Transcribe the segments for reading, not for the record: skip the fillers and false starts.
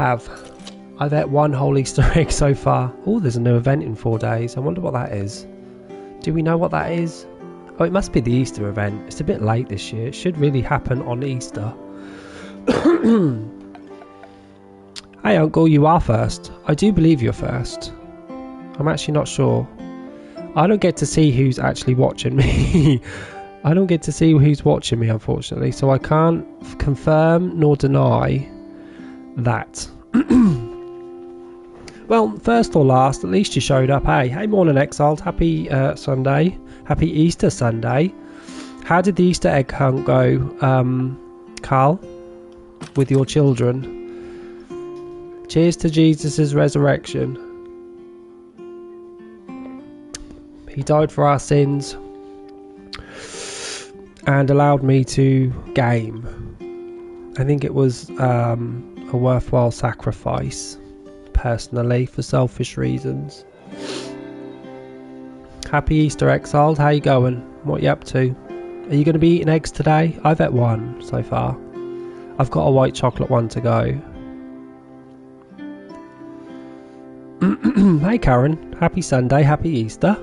have. I've had one whole Easter egg so far. Oh, there's a new event in 4 days. I wonder what that is. Do we know what that is? Oh, it must be the Easter event. It's a bit late this year. It should really happen on Easter. Hey, Uncle, you are first. I do believe you're first. I'm actually not sure. I don't get to see who's actually watching me. I don't get to see who's watching me, unfortunately. So I can't confirm nor deny that. Well, first or last, at least you showed up. Hey, morning exiled. Happy Sunday. Happy Easter Sunday. How did the Easter egg hunt go, Carl? With your children? Cheers to Jesus' resurrection. He died for our sins and allowed me to game. I think it was a worthwhile sacrifice. Personally, for selfish reasons. Happy Easter, exiled. How you going? What you up to? Are you going to be eating eggs today? I've had one so far. I've got a white chocolate one to go. Hey Karen, happy Sunday, happy Easter.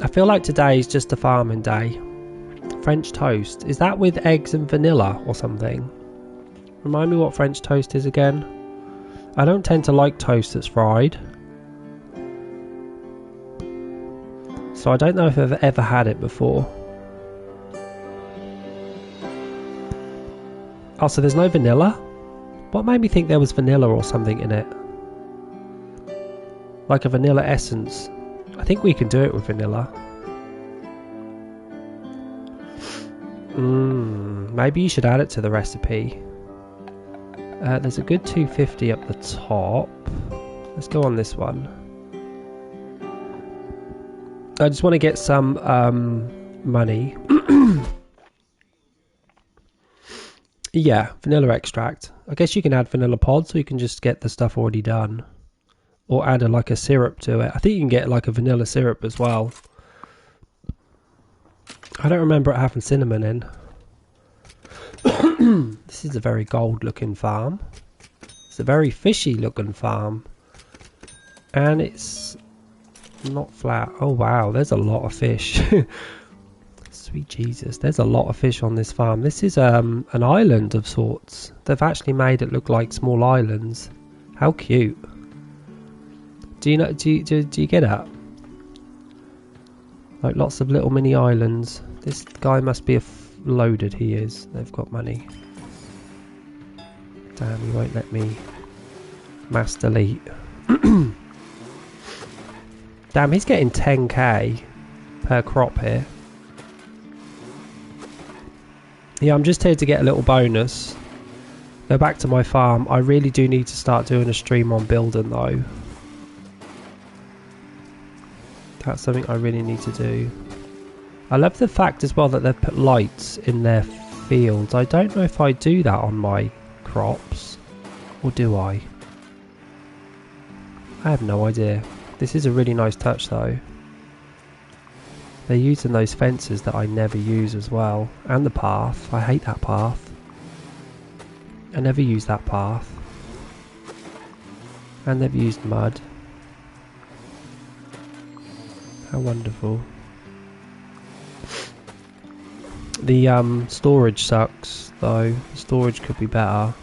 I feel like today is just a farming day. French toast, is that with eggs and vanilla or something? Remind me what French toast is again. I don't tend to like toast that's fried. So I don't know if I've ever had it before. Oh, so there's no vanilla? What made me think there was vanilla or something in it? Like a vanilla essence. I think we can do it with vanilla. Maybe you should add it to the recipe. There's a good 250 up the top. Let's go on this one. I just want to get some money. Yeah, vanilla extract. I guess you can add vanilla pods, or you can just get the stuff already done. Or add like a syrup to it. I think you can get like a vanilla syrup as well. I don't remember it having cinnamon in. This is a very gold looking farm. It's a very fishy looking farm. And it's not flat. Oh wow, there's a lot of fish. Sweet Jesus, there's a lot of fish on this farm. This is an island of sorts. They've actually made it look like small islands. How cute. Do you know? Do you get it? Like lots of little mini islands. This guy must be loaded. He is. They've got money. Damn, he won't let me mass delete. Damn, he's getting 10k per crop here. Yeah, I'm just here to get a little bonus. Go back to my farm. I really do need to start doing a stream on building though. That's something I really need to do. I love the fact as well that they've put lights in their fields. I don't know if I do that on my crops. Or do I? I have no idea. This is a really nice touch though. They're using those fences that I never use as well. And the path. I hate that path. I never use that path. And they've used mud. How wonderful. The storage sucks though. The storage could be better.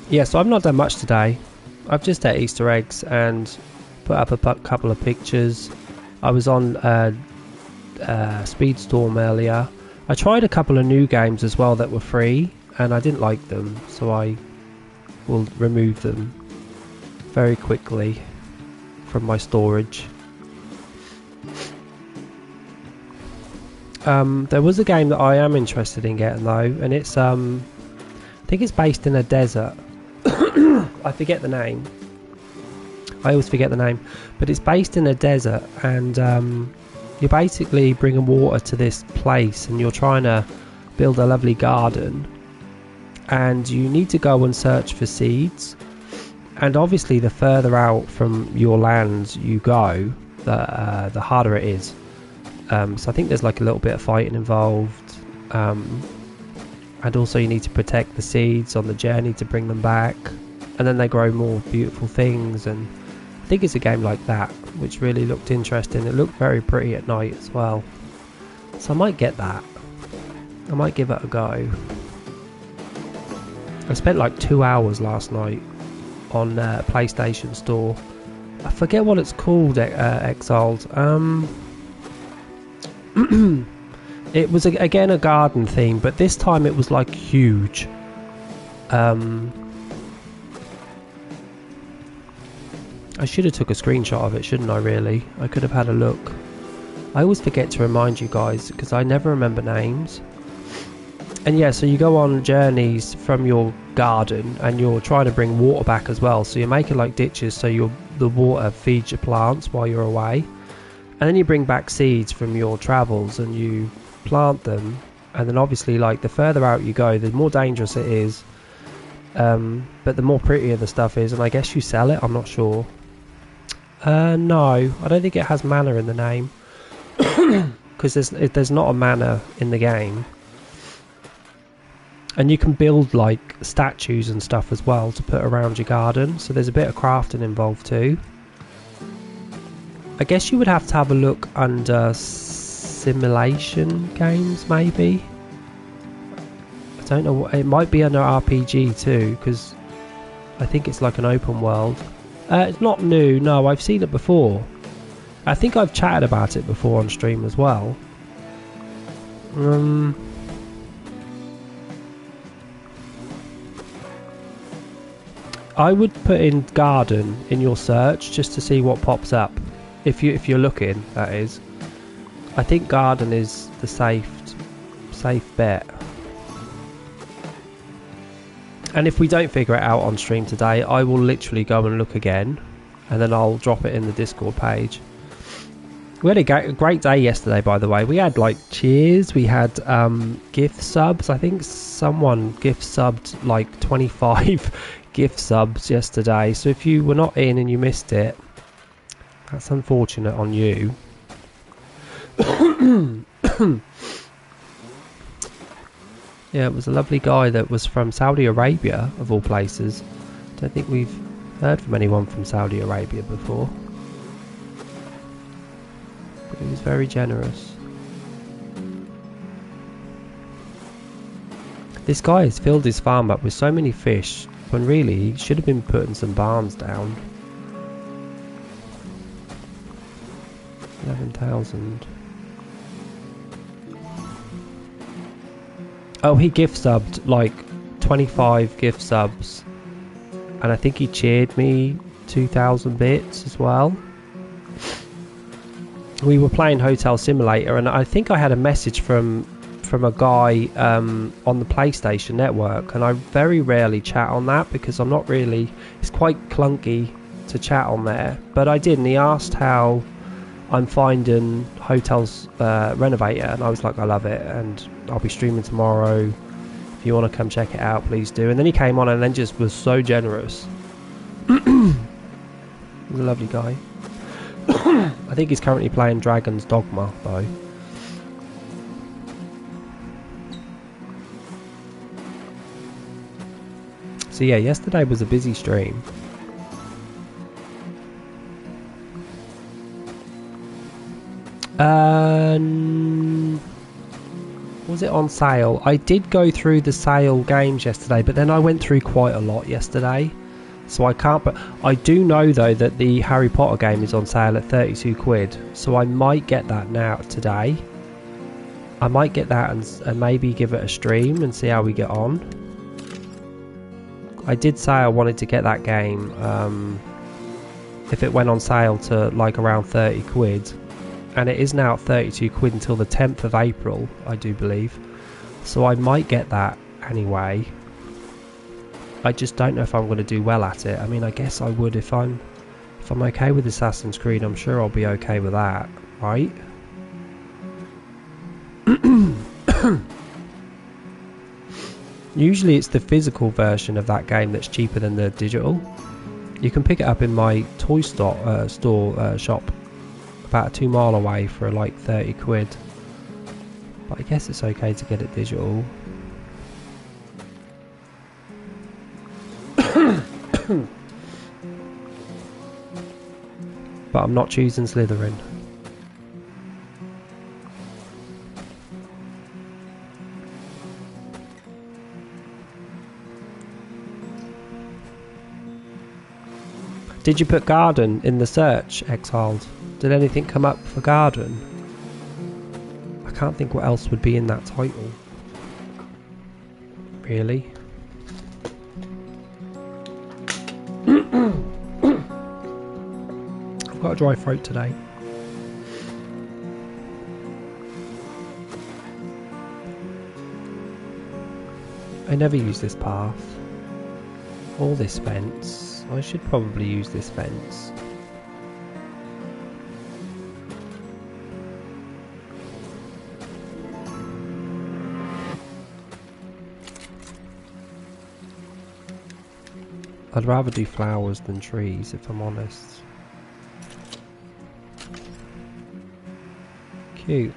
Yeah, so I've not done much today. I've just had Easter eggs and put up a couple of pictures. I was on Speedstorm earlier. I tried a couple of new games as well that were free and I didn't like them, so I will remove them very quickly from my storage. There was a game that I am interested in getting though, and it's I think it's based in a desert. I forget the name. I always forget the name, but it's based in a desert, and you're basically bringing water to this place, and you're trying to build a lovely garden, and you need to go and search for seeds. And obviously, the further out from your land you go, the harder it is. So I think there's like a little bit of fighting involved, and also you need to protect the seeds on the journey to bring them back, and then they grow more beautiful things. And I think it's a game like that, which really looked interesting. It looked very pretty at night as well, so I might get that. I might give it a go. I spent like 2 hours last night on PlayStation Store. I forget what it's called, Exiled. It was again a garden theme, but this time it was like huge. I should have took a screenshot of it, shouldn't I, really? I could have had a look. I always forget to remind you guys because I never remember names. And yeah, so you go on journeys from your garden and you're trying to bring water back as well. So you're making like ditches so the water feeds your plants while you're away. And then you bring back seeds from your travels and you plant them. And then obviously, like, the further out you go, the more dangerous it is. But the more prettier the stuff is. And I guess you sell it, I'm not sure. No, I don't think it has mana in the name. Because there's not a mana in the game. And you can build like statues and stuff as well to put around your garden. So there's a bit of crafting involved too. I guess you would have to have a look under simulation games maybe. I don't know what it might be under RPG too, because I think it's like an open world. It's not new, no, I've seen it before. I think I've chatted about it before on stream as well. I would put in garden in your search just to see what pops up. If you're looking, that is. I think garden is the safe bet. And if we don't figure it out on stream today, I will literally go and look again, and then I'll drop it in the Discord page. We had a great day yesterday, by the way. We had like cheers, we had gift subs. I think someone gift subbed like 25 gift subs yesterday, so if you were not in and you missed it, that's unfortunate on you. Yeah, it was a lovely guy that was from Saudi Arabia, of all places. Don't think we've heard from anyone from Saudi Arabia before, but he was very generous. This guy has filled his farm up with so many fish when really he should have been putting some barns down. 11,000. Oh, he gift subbed like 25 gift subs, and I think he cheered me 2,000 bits as well. We were playing Hotel Simulator, and I think I had a message from a guy on the PlayStation Network, and I very rarely chat on that because I'm not really, it's quite clunky to chat on there, but I did, and he asked how I'm finding Hotels Renovator, and I was like, I love it, and I'll be streaming tomorrow. If you want to come check it out, please do. And then he came on and then just was so generous. He was a lovely guy. I think he's currently playing Dragon's Dogma though. So yeah, yesterday was a busy stream. Was it on sale? I did go through the sale games yesterday, but then I went through quite a lot yesterday, so I can't. But I do know though that the Harry Potter game is on sale at 32 quid, so I might get that now today. I might get that and maybe give it a stream and see how we get on. I did say I wanted to get that game if it went on sale to like around 30 quid. And it is now at 32 quid until the 10th of April, I do believe. So I might get that anyway. I just don't know if I'm going to do well at it. I mean, I guess I would if I'm okay with Assassin's Creed. I'm sure I'll be okay with that, right? Usually it's the physical version of that game that's cheaper than the digital. You can pick it up in my toy shop. about 2 mile away for like 30 quid. But I guess it's okay to get it digital. But I'm not choosing Slytherin. Did you put garden in the search, Exiled? Did anything come up for garden? I can't think what else would be in that title. Really? I've got a dry throat today. I never use this path. Or this fence. I should probably use this fence. I'd rather do flowers than trees, if I'm honest. Cute.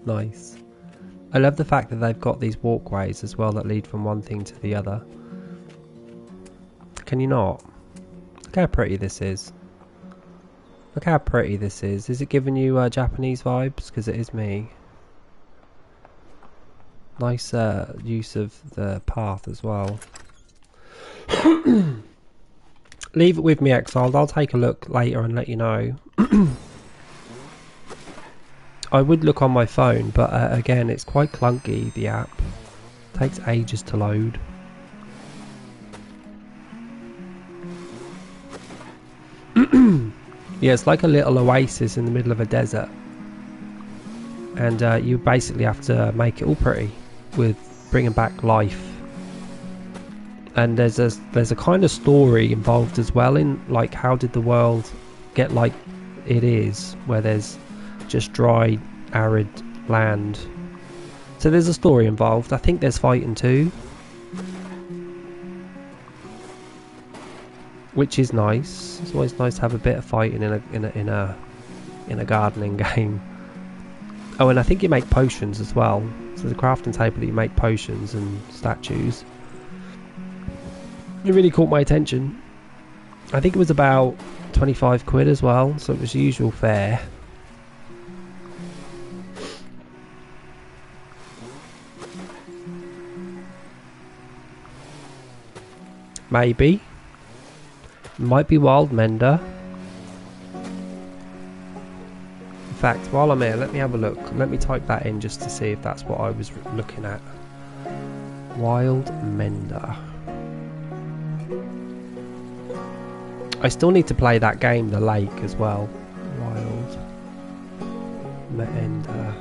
Nice. I love the fact that they've got these walkways as well that lead from one thing to the other. Can you not? Look how pretty this is. Look how pretty this is. Is it giving you Japanese vibes? Because it is me. Nice use of the path as well. Leave it with me, Exiled. I'll take a look later and let you know. I would look on my phone, but again, it's quite clunky, the app. Takes ages to load. Yeah, it's like a little oasis in the middle of a desert. And you basically have to make it all pretty with bringing back life. And there's a kind of story involved as well in like how did the world get like it is, where there's just dry, arid land. So there's a story involved. I think there's fighting too, which is nice. It's always nice to have a bit of fighting in a gardening game. Oh, and I think you make potions as well. So there's a crafting table that you make potions and statues. It really caught my attention. I think it was about 25 quid as well, so it was the usual fare. Maybe. Might be Wild Mender. In fact, while I'm here, let me have a look. Let me type that in just to see if that's what I was looking at. Wild Mender. I still need to play that game, The Lake, as well. Wild Mender.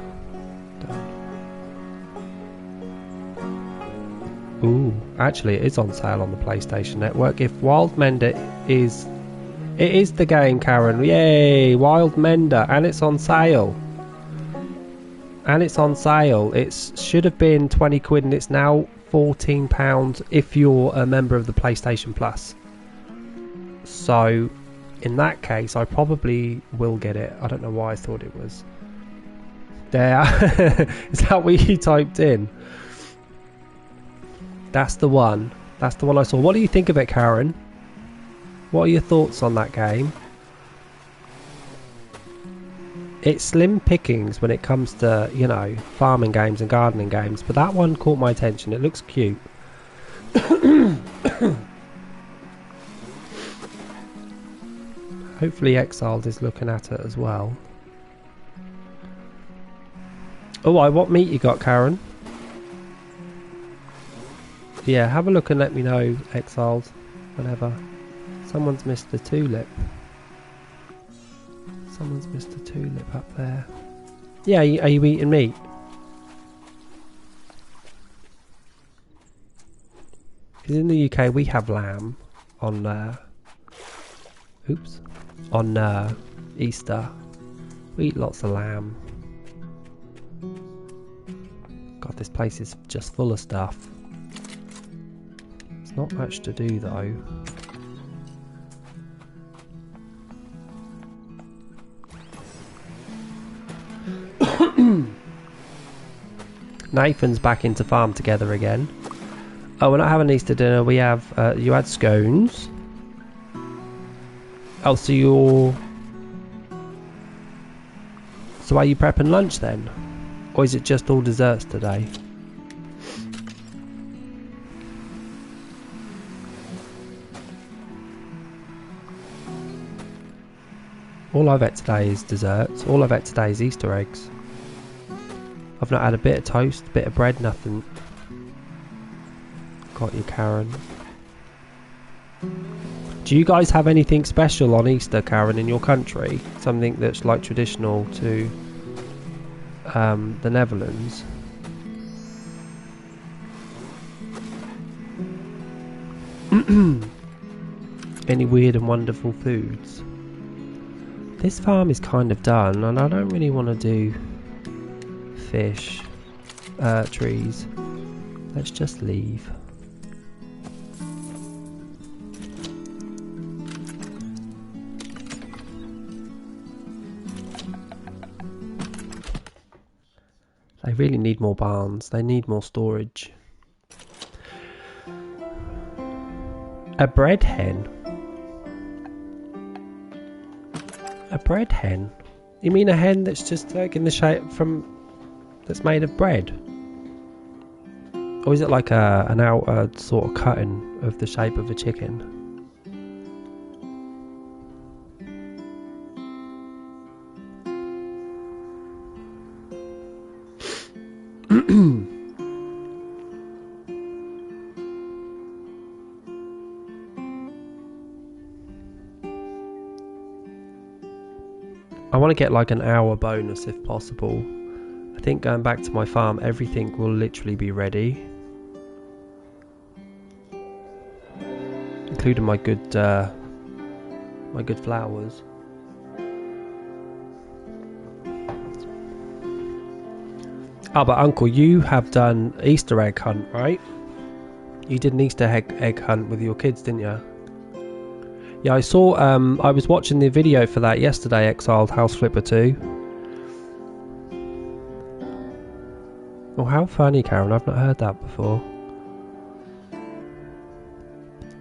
Ooh, actually it is on sale on the PlayStation Network. If Wild Mender is... It is the game, Karen. Yay! Wild Mender. And it's on sale. And it's on sale. It should have been 20 quid and it's now £14 if you're a member of the PlayStation Plus. So, in that case, I probably will get it. I don't know why I thought it was. There. Is that what you typed in? That's the one. That's the one I saw. What do you think of it, Karen? What are your thoughts on that game? It's slim pickings when it comes to, you know, farming games and gardening games, but that one caught my attention. It looks cute. Hopefully Exiled is looking at it as well. Oh, what meat you got, Karen? Yeah, have a look and let me know, Exiled, whenever. Someone's missed the tulip. Someone's missed the tulip up there. Yeah, are you eating meat? Because in the UK we have lamb on on Easter. We eat lots of lamb. God, this place is just full of stuff. Not much to do though. Nathan's back into farm together again. Oh, we're not having Easter dinner. We have, you had scones. Oh, so you're... So are you prepping lunch then? Or is it just all desserts today? All I've had today is desserts. All I've had today is Easter eggs. I've not had a bit of toast, a bit of bread, nothing. Got you, Karen. Do you guys have anything special on Easter, Karen, in your country? Something that's like traditional to the Netherlands? Any weird and wonderful foods? This farm is kind of done, and I don't really want to do fish, trees. Let's just leave. They really need more barns. They need more storage. A bread hen. A bread hen? You mean a hen that's just like in the shape from... that's made of bread? Or is it like an outer sort of cutting of the shape of a chicken? I want to get like an hour bonus if possible. I think going back to my farm, everything will literally be ready, including my good flowers. Oh, but Uncle, you have done Easter egg hunt, right? You did an Easter egg hunt with your kids, didn't you? Yeah, I saw, I was watching the video for that yesterday, Exiled House Flipper 2. Oh, how funny, Karen, I've not heard that before.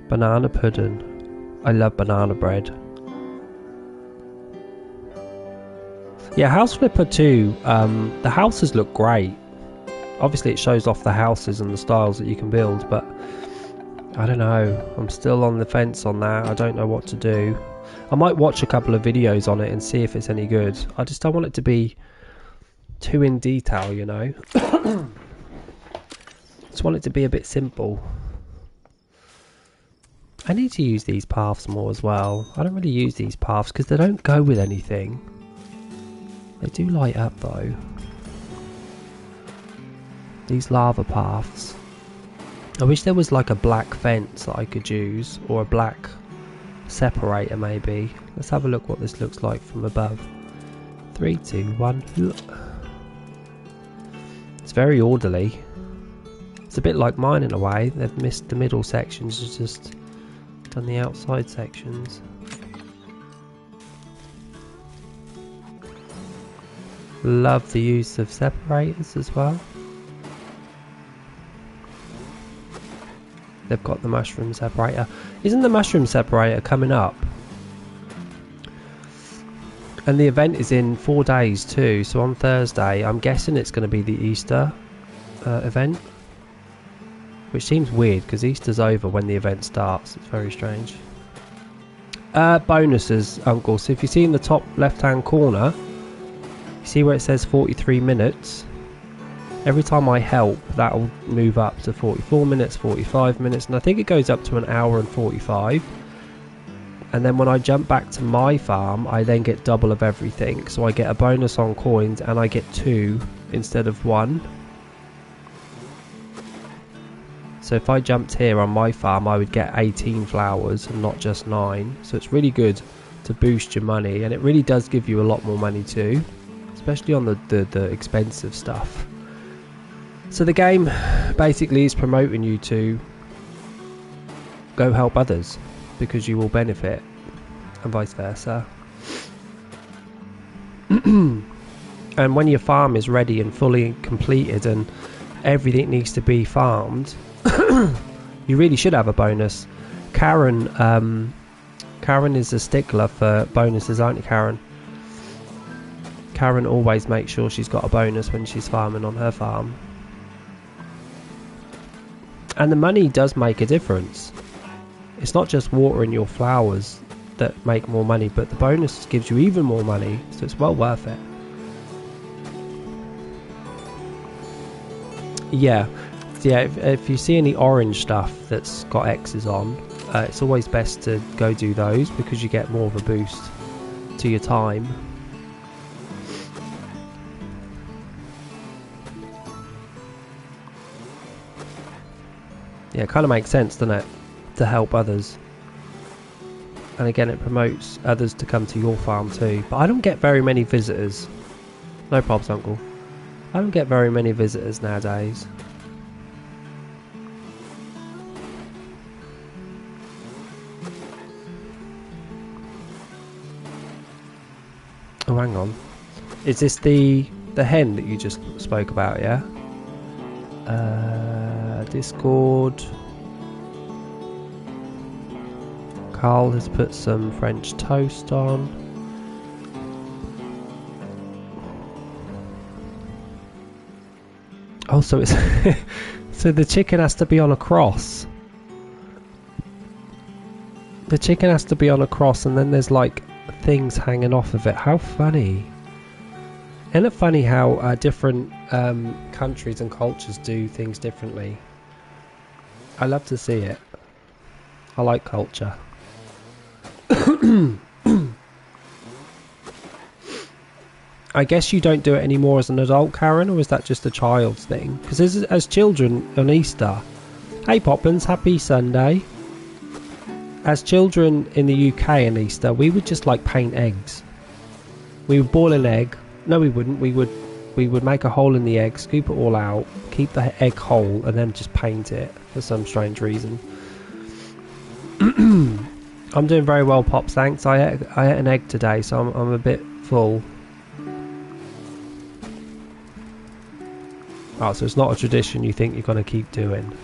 Banana pudding. I love banana bread. Yeah, House Flipper 2, the houses look great. Obviously it shows off the houses and the styles that you can build, but I don't know, I'm still on the fence on that. I don't know what to do. I might watch a couple of videos on it and see if it's any good. I just don't want it to be too in detail, you know. Just want it to be a bit simple. I need to use these paths more as well. I don't really use these paths because they don't go with anything. They do light up though. These lava paths. I wish there was like a black fence that I could use, or a black separator maybe. Let's have a look what this looks like from above. 3, 2, 1. Look. It's very orderly. It's a bit like mine in a way. They've missed the middle sections, it's just done the outside sections. Love the use of separators as well. They've got the mushroom separator. Isn't the mushroom separator coming up? And the event is in 4 days too. So on Thursday, I'm guessing it's going to be the Easter event. Which seems weird because Easter's over when the event starts. It's very strange. Bonuses, Uncle. So if you see in the top left hand corner, you see where it says 43 minutes? Every time I help, that'll move up to 44 minutes, 45 minutes, and I think it goes up to an hour and 45. And then when I jump back to my farm, I then get double of everything. So I get a bonus on coins, and I get 2 instead of 1. So if I jumped here on my farm, I would get 18 flowers and not just 9. So it's really good to boost your money, and it really does give you a lot more money too, especially on the expensive stuff. So the game basically is promoting you to go help others, because you will benefit, and vice versa. And when your farm is ready and fully completed and everything needs to be farmed, you really should have a bonus. Karen is a stickler for bonuses, aren't you, Karen? Karen always makes sure she's got a bonus when she's farming on her farm. And the money does make a difference. It's not just watering your flowers that make more money, but the bonus gives you even more money, so it's well worth it. Yeah, if you see any orange stuff that's got X's on, it's always best to go do those, because you get more of a boost to your time. Yeah, it kind of makes sense, doesn't it, to help others. And again, it promotes others to come to your farm too. But I don't get very many visitors. No probs, uncle. I don't get very many visitors nowadays. Oh, hang on. Is this the hen that you just spoke about, yeah? Discord. Carl has put some French toast on. Oh, so it's so the chicken has to be on a cross. The chicken has to be on a cross, and then there's like things hanging off of it. How funny! Isn't it funny how different countries and cultures do things differently? I love to see it. I like culture. I guess you don't do it anymore as an adult, Karen, or is that just a child's thing? Because as children on Easter, hey Poppins, happy Sunday. As children in the UK on Easter, we would just like paint eggs. We would boil an egg. No, we wouldn't. We would make a hole in the egg, scoop it all out, keep the egg whole, and then just paint it for some strange reason. I'm doing very well, Pops. Thanks. I ate an egg today, so I'm a bit full. Oh, so it's not a tradition you think you're going to keep doing.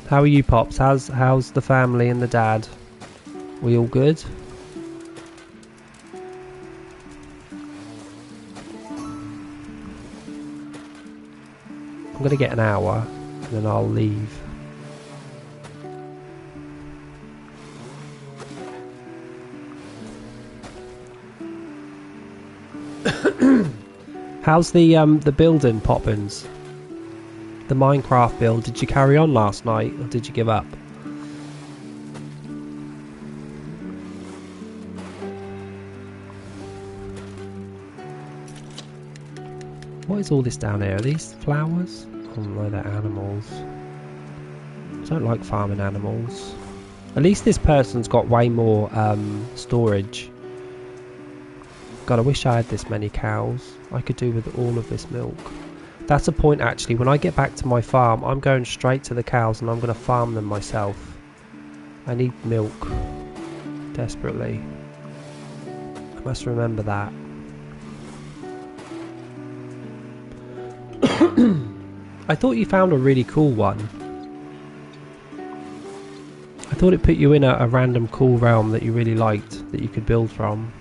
How are you, Pops? How's the family and the dad? We all good? I'm going to get an hour, and then I'll leave. How's the building, Poppins? The Minecraft build, did you carry on last night, or did you give up? What is all this down here? Are these flowers? Oh no, they're animals. I don't like farming animals. At least this person's got way more storage. God, I wish I had this many cows. I could do with all of this milk. That's a point actually. When I get back to my farm, I'm going straight to the cows and I'm going to farm them myself. I need milk desperately. I must remember that. I thought you found a really cool one. I thought it put you in a random cool realm that you really liked, that you could build from.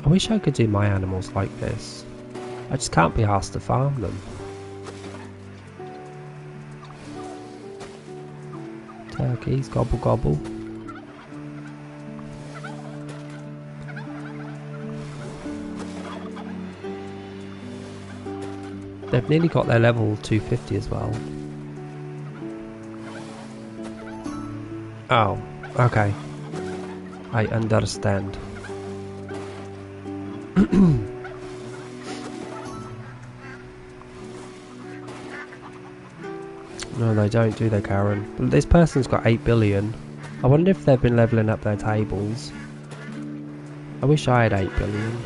I wish I could do my animals like this. I just can't be asked to farm them. Turkeys, gobble gobble. They've nearly got their level 250 as well. Oh, okay. I understand. No, they don't, do they, Karen? But this person's got 8 billion. I wonder if they've been levelling up their tables. I wish I had 8 billion.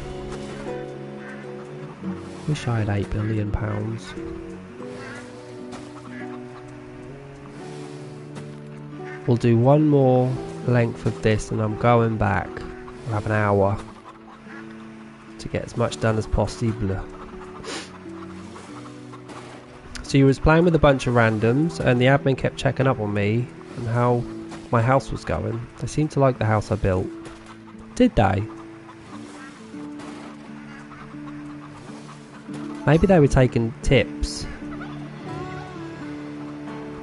Wish I had £8 billion. We'll do one more length of this and I'm going back. We'll have an hour to get as much done as possible. So you was playing with a bunch of randoms and the admin kept checking up on me and how my house was going. They seemed to like the house I built. Did they? Maybe they were taking tips.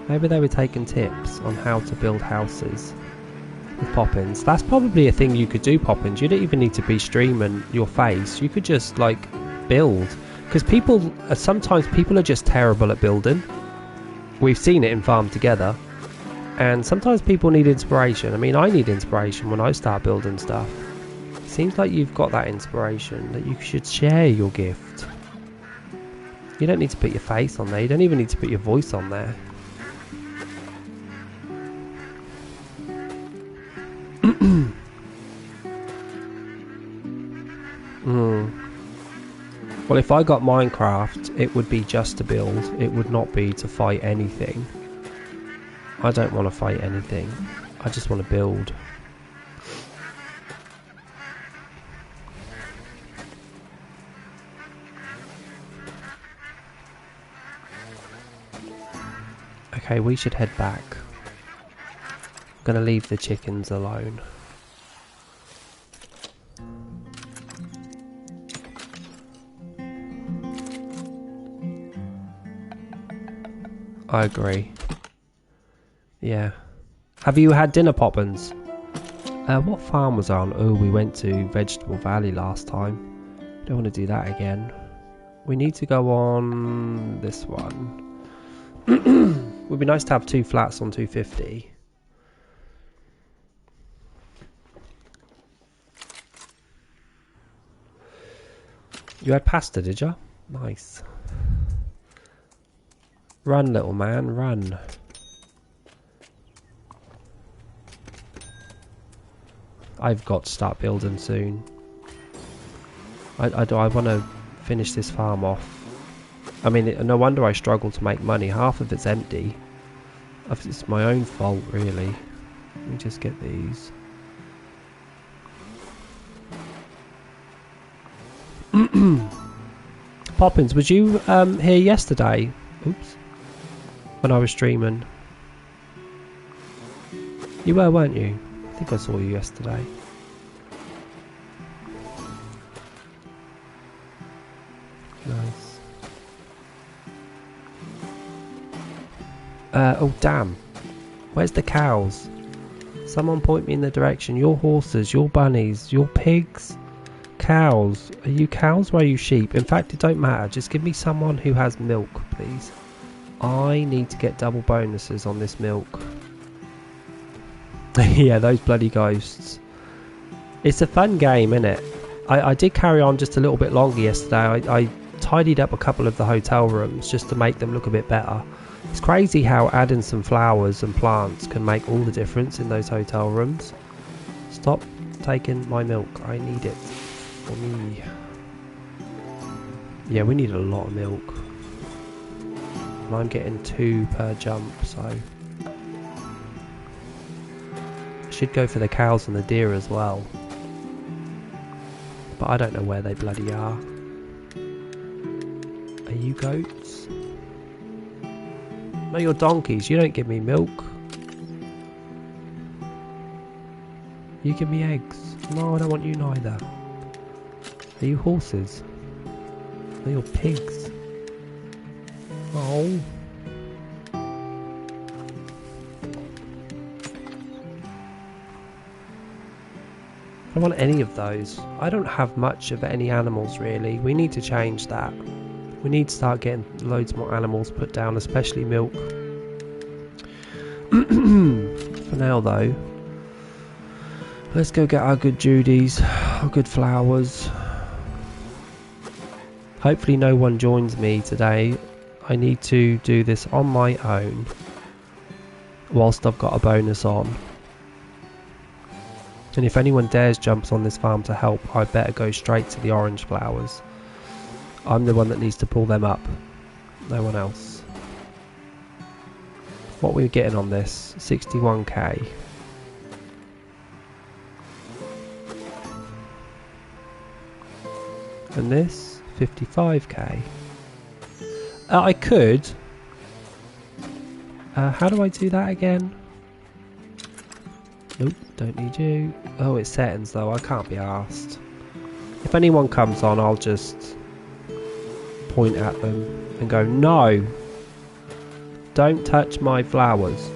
Maybe they were taking tips on how to build houses with Poppins. That's probably a thing you could do, Poppins. You don't even need to be streaming your face. You could just like build. Because sometimes people are just terrible at building. We've seen it in Farm Together. And sometimes people need inspiration. I mean, I need inspiration when I start building stuff. It seems like you've got that inspiration, that you should share your gift. You don't need to put your face on there. You don't even need to put your voice on there. Well, if I got Minecraft, it would be just to build. It would not be to fight anything. I don't want to fight anything. I just want to build. Okay, we should head back. I'm going to leave the chickens alone. I agree. Yeah. Have you had dinner, Poppins? What farm was I on? Oh, we went to Vegetable Valley last time. Don't want to do that again. We need to go on this one. Would be nice to have 2 flats on 250. You had pasta, did you? Nice. Run, little man, run. I've got to start building soon. I want to finish this farm off. I mean, no wonder I struggle to make money. Half of it's empty. It's my own fault, really. Let me just get these. Poppins, was you here yesterday? Oops. When I was streaming. You were, weren't you? I think I saw you yesterday. Nice. Oh damn. Where's the cows? Someone point me in the direction. Your horses, your bunnies, your pigs, cows. Are you cows or are you sheep? In fact, it don't matter. Just give me someone who has milk, please. I need to get double bonuses on this milk. Yeah, those bloody ghosts. It's a fun game, isn't it? I did carry on just a little bit longer yesterday. I tidied up a couple of the hotel rooms just to make them look a bit better. It's crazy how adding some flowers and plants can make all the difference in those hotel rooms. Stop taking my milk. I need it for me. Yeah, we need a lot of milk. And I'm getting 2 per jump, so I should go for the cows and the deer as well. But I don't know where they bloody are. Are you goats? No, you're donkeys. You don't give me milk. You give me eggs. No, I don't want you neither. Are you horses? Are you pigs? Oh. I don't want any of those. I don't have much of any animals really. We need to change that. We need to start getting loads more animals put down, especially milk. For now though, let's go get our good Judies, our good flowers. Hopefully no one joins me today. I need to do this on my own whilst I've got a bonus on. And if anyone dares jumps on this farm to help, I better go straight to the orange flowers. I'm the one that needs to pull them up, no one else. What are we getting on this? 61k. And this 55k. I could. How do I do that again? Nope, don't need you. Oh, it's settings though. I can't be arsed. If anyone comes on, I'll just point at them and go, no, don't touch my flowers.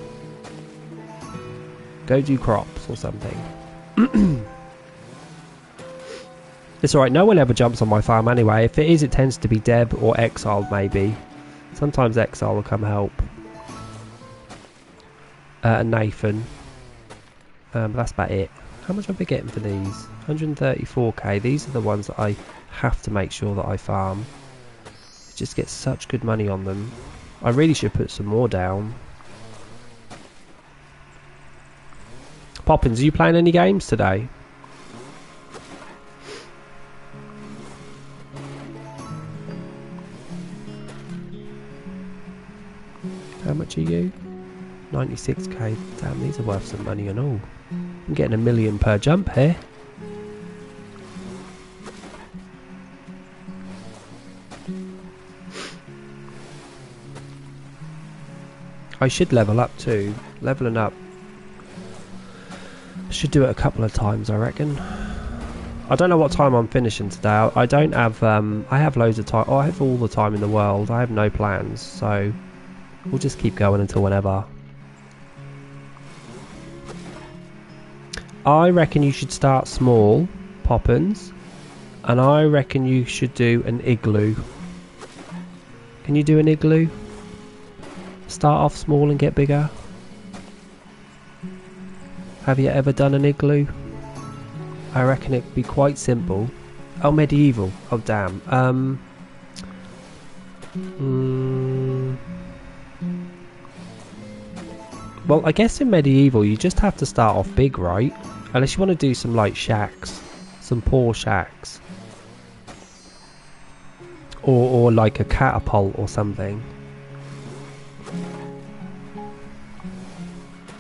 Go do crops or something. It's alright, no one ever jumps on my farm anyway. If it is, it tends to be Deb or Exiled maybe. Sometimes Exile will come help. And Nathan. But that's about it. How much am I getting for these? 134k. These are the ones that I have to make sure that I farm. It just gets such good money on them. I really should put some more down. Poppins, are you playing any games today? How much are you? 96k. Damn, these are worth some money and all. I'm getting $1 million per jump here. I should level up too. Leveling up. I should do it a couple of times, I reckon. I don't know what time I'm finishing today. I don't have. I have loads of time. Oh, I have all the time in the world. I have no plans, so we'll just keep going until whenever. I reckon you should start small, Poppins, and I reckon you should do an igloo. Can you do an igloo? Start off small and get bigger. Have you ever done an igloo? I reckon it'd be quite simple. Oh, medieval. Oh, damn. Well, I guess in medieval you just have to start off big, right? Unless you want to do some like shacks, some poor shacks, or like a catapult or something,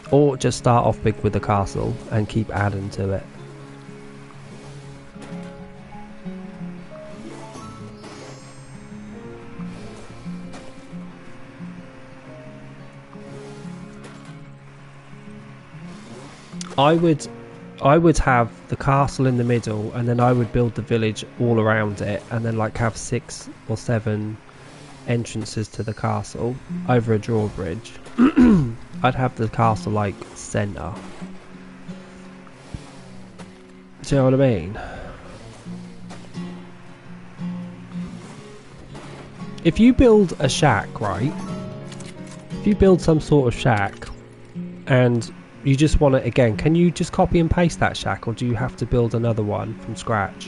or just start off big with the castle and keep adding to it. I would have the castle in the middle, and then I would build the village all around it, and then like have 6 or 7 entrances to the castle over a drawbridge. I'd have the castle like centre. Do you know what I mean? If you build a shack, right? If you build some sort of shack and you just want it again, can you just copy and paste that shack, or do you have to build another one from scratch?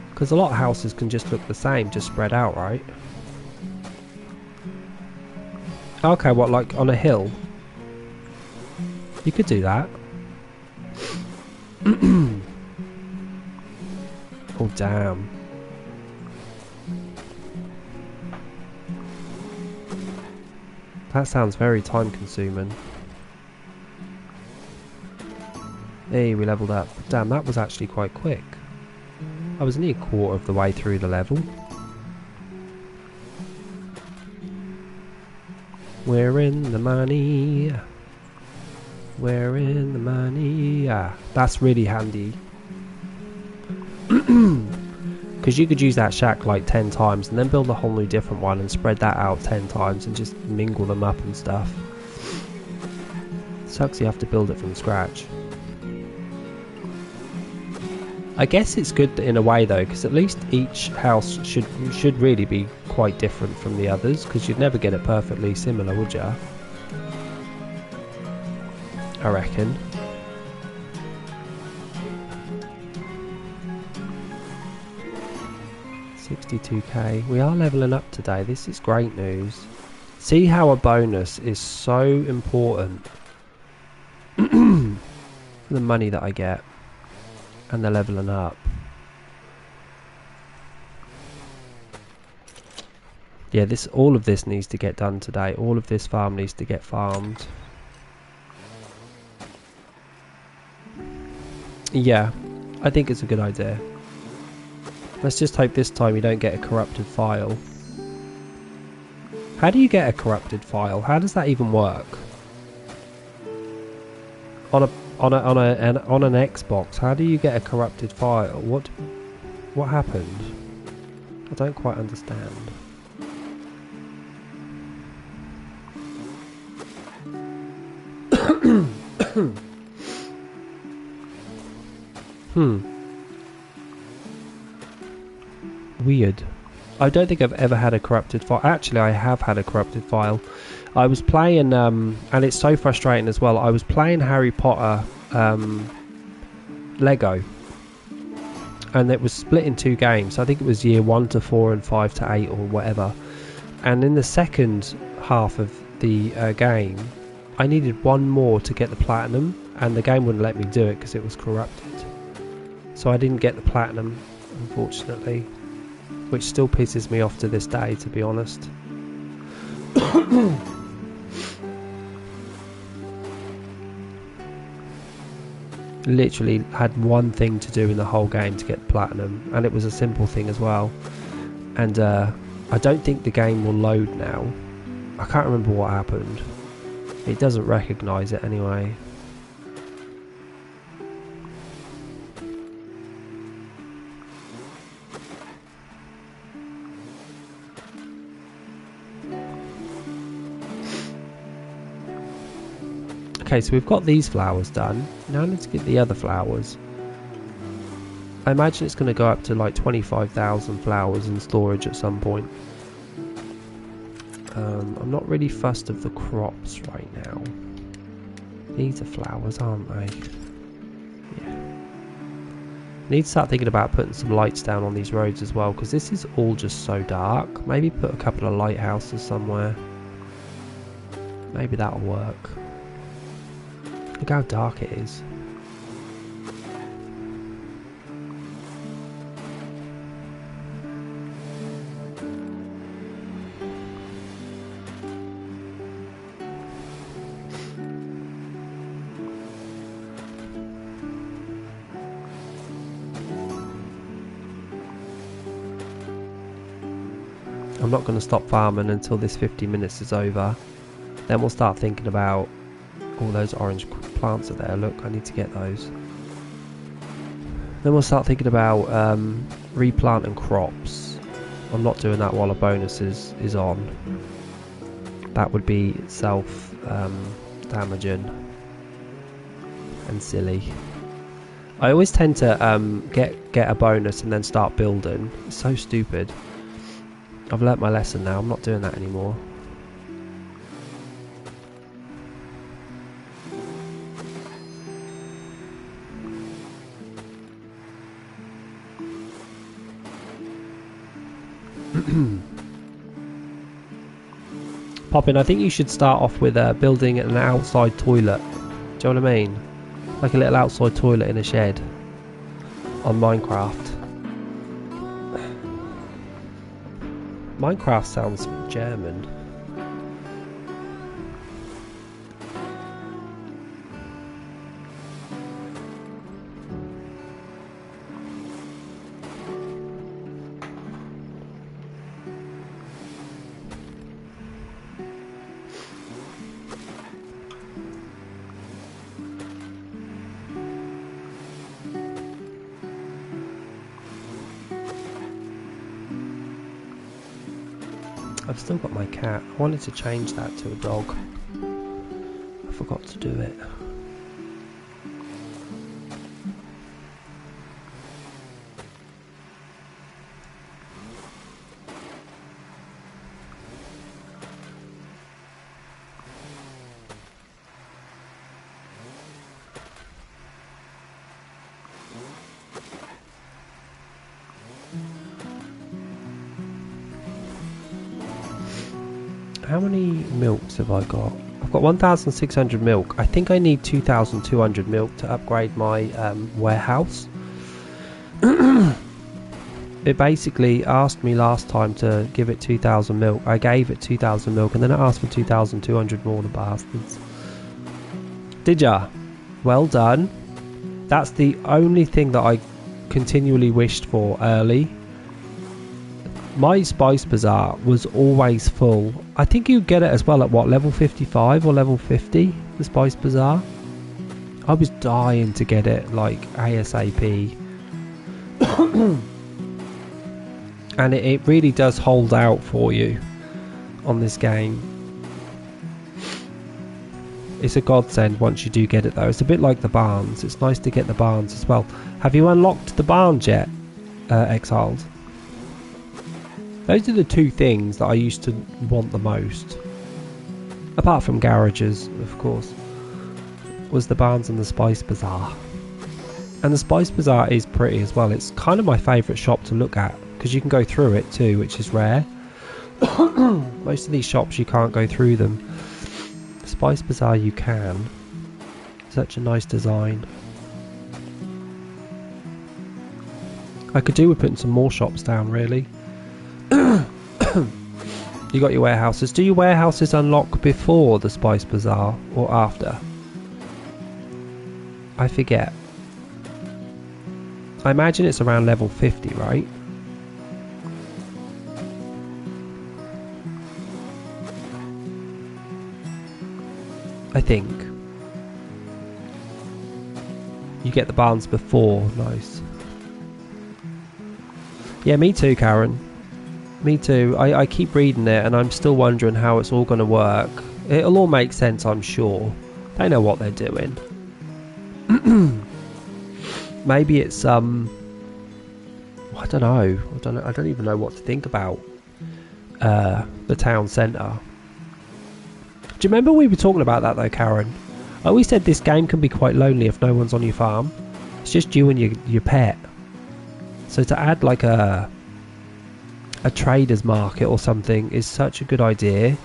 Because a lot of houses can just look the same, just spread out, right? Okay, what, like on a hill? You could do that. Oh, damn. That sounds very time consuming. Hey, we leveled up. Damn, that was actually quite quick. I was nearly a quarter of the way through the level. We're in the money. We're in the money. Ah, that's really handy. Because you could use that shack like 10 times and then build a whole new different one and spread that out 10 times and just mingle them up and stuff. Sucks you have to build it from scratch. I guess it's good in a way though, because at least each house should really be quite different from the others, because you'd never get it perfectly similar, would ya? I reckon. $62k. We are leveling up today. This is great news. See how a bonus is so important. the money that I get and the leveling up. Yeah, all of this needs to get done today. All of this farm needs to get farmed. Yeah, I think it's a good idea. Let's just hope this time you don't get a corrupted file. How do you get a corrupted file? How does that even work? On an Xbox, how do you get a corrupted file? What happened? I don't quite understand. Weird. I don't think I've ever had a corrupted file. Actually, I have had a corrupted file. I was playing, and it's so frustrating as well. I was playing Harry Potter Lego, and it was split in 2 games. I think it was year 1 to 4 and 5 to 8 or whatever. And in the second half of the game, I needed 1 more to get the platinum, and the game wouldn't let me do it because it was corrupted. So I didn't get the platinum, unfortunately. Which still pisses me off to this day, to be honest. Literally had 1 thing to do in the whole game to get platinum, and it was a simple thing as well. And I don't think the game will load now. I can't remember what happened. It doesn't recognise it anyway. Okay, so we've got these flowers done. Now I need to get the other flowers. I imagine it's going to go up to like 25,000 flowers in storage at some point. I'm not really fussed of the crops right now. These are flowers, aren't they? Yeah. Need to start thinking about putting some lights down on these roads as well, because this is all just so dark. Maybe put a couple of lighthouses somewhere. Maybe that'll work. Look how dark it is. I'm not going to stop farming until this 50 minutes is over. Then we'll start thinking about all those orange plants are there. Look, I need to get those. Then we'll start thinking about replanting crops. I'm not doing that while a bonus is on. That would be self damaging and silly. I always tend to get a bonus and then start building. It's so stupid. I've learnt my lesson now. I'm not doing that anymore. Poppin, I think you should start off with building an outside toilet. Do you know what I mean? Like a little outside toilet in a shed on Minecraft. Minecraft sounds German. I've still got my cat. I wanted to change that to a dog. I forgot to do it. How many milks have I got? I've got 1,600 milk. I think I need 2,200 milk to upgrade my warehouse. It basically asked me last time to give it 2,000 milk. I gave it 2,000 milk and then it asked for 2,200 more, the bastards. Did ya? Well done. That's the only thing that I continually wished for early. My Spice Bazaar was always full. I think you get it as well at what, level 55 or level 50, the Spice Bazaar? I was dying to get it like ASAP. And it really does hold out for you on this game. It's a godsend once you do get it though. It's a bit like the barns. It's nice to get the barns as well. Have you unlocked the barns yet, Exiled? Those are the two things that I used to want the most. Apart from garages, of course. Was the barns and the Spice Bazaar. And the Spice Bazaar is pretty as well. It's kind of my favourite shop to look at. Because you can go through it too, which is rare. Most of these shops you can't go through them. The Spice Bazaar you can. Such a nice design. I could do with putting some more shops down really. You got your warehouses. Do your warehouses unlock before the Spice Bazaar or after? I forget. I imagine it's around level 50, right? I think. You get the barns before. Nice. Yeah, me too, Karen. Me too. I keep reading it and I'm still wondering how it's all going to work. It'll all make sense, I'm sure. They know what they're doing. Maybe it's I don't know. I don't even know what to think about the town centre. Do you remember we were talking about that though, Karen? I always said this game can be quite lonely if no one's on your farm. It's just you and your pet. So to add like a trader's market or something is such a good idea.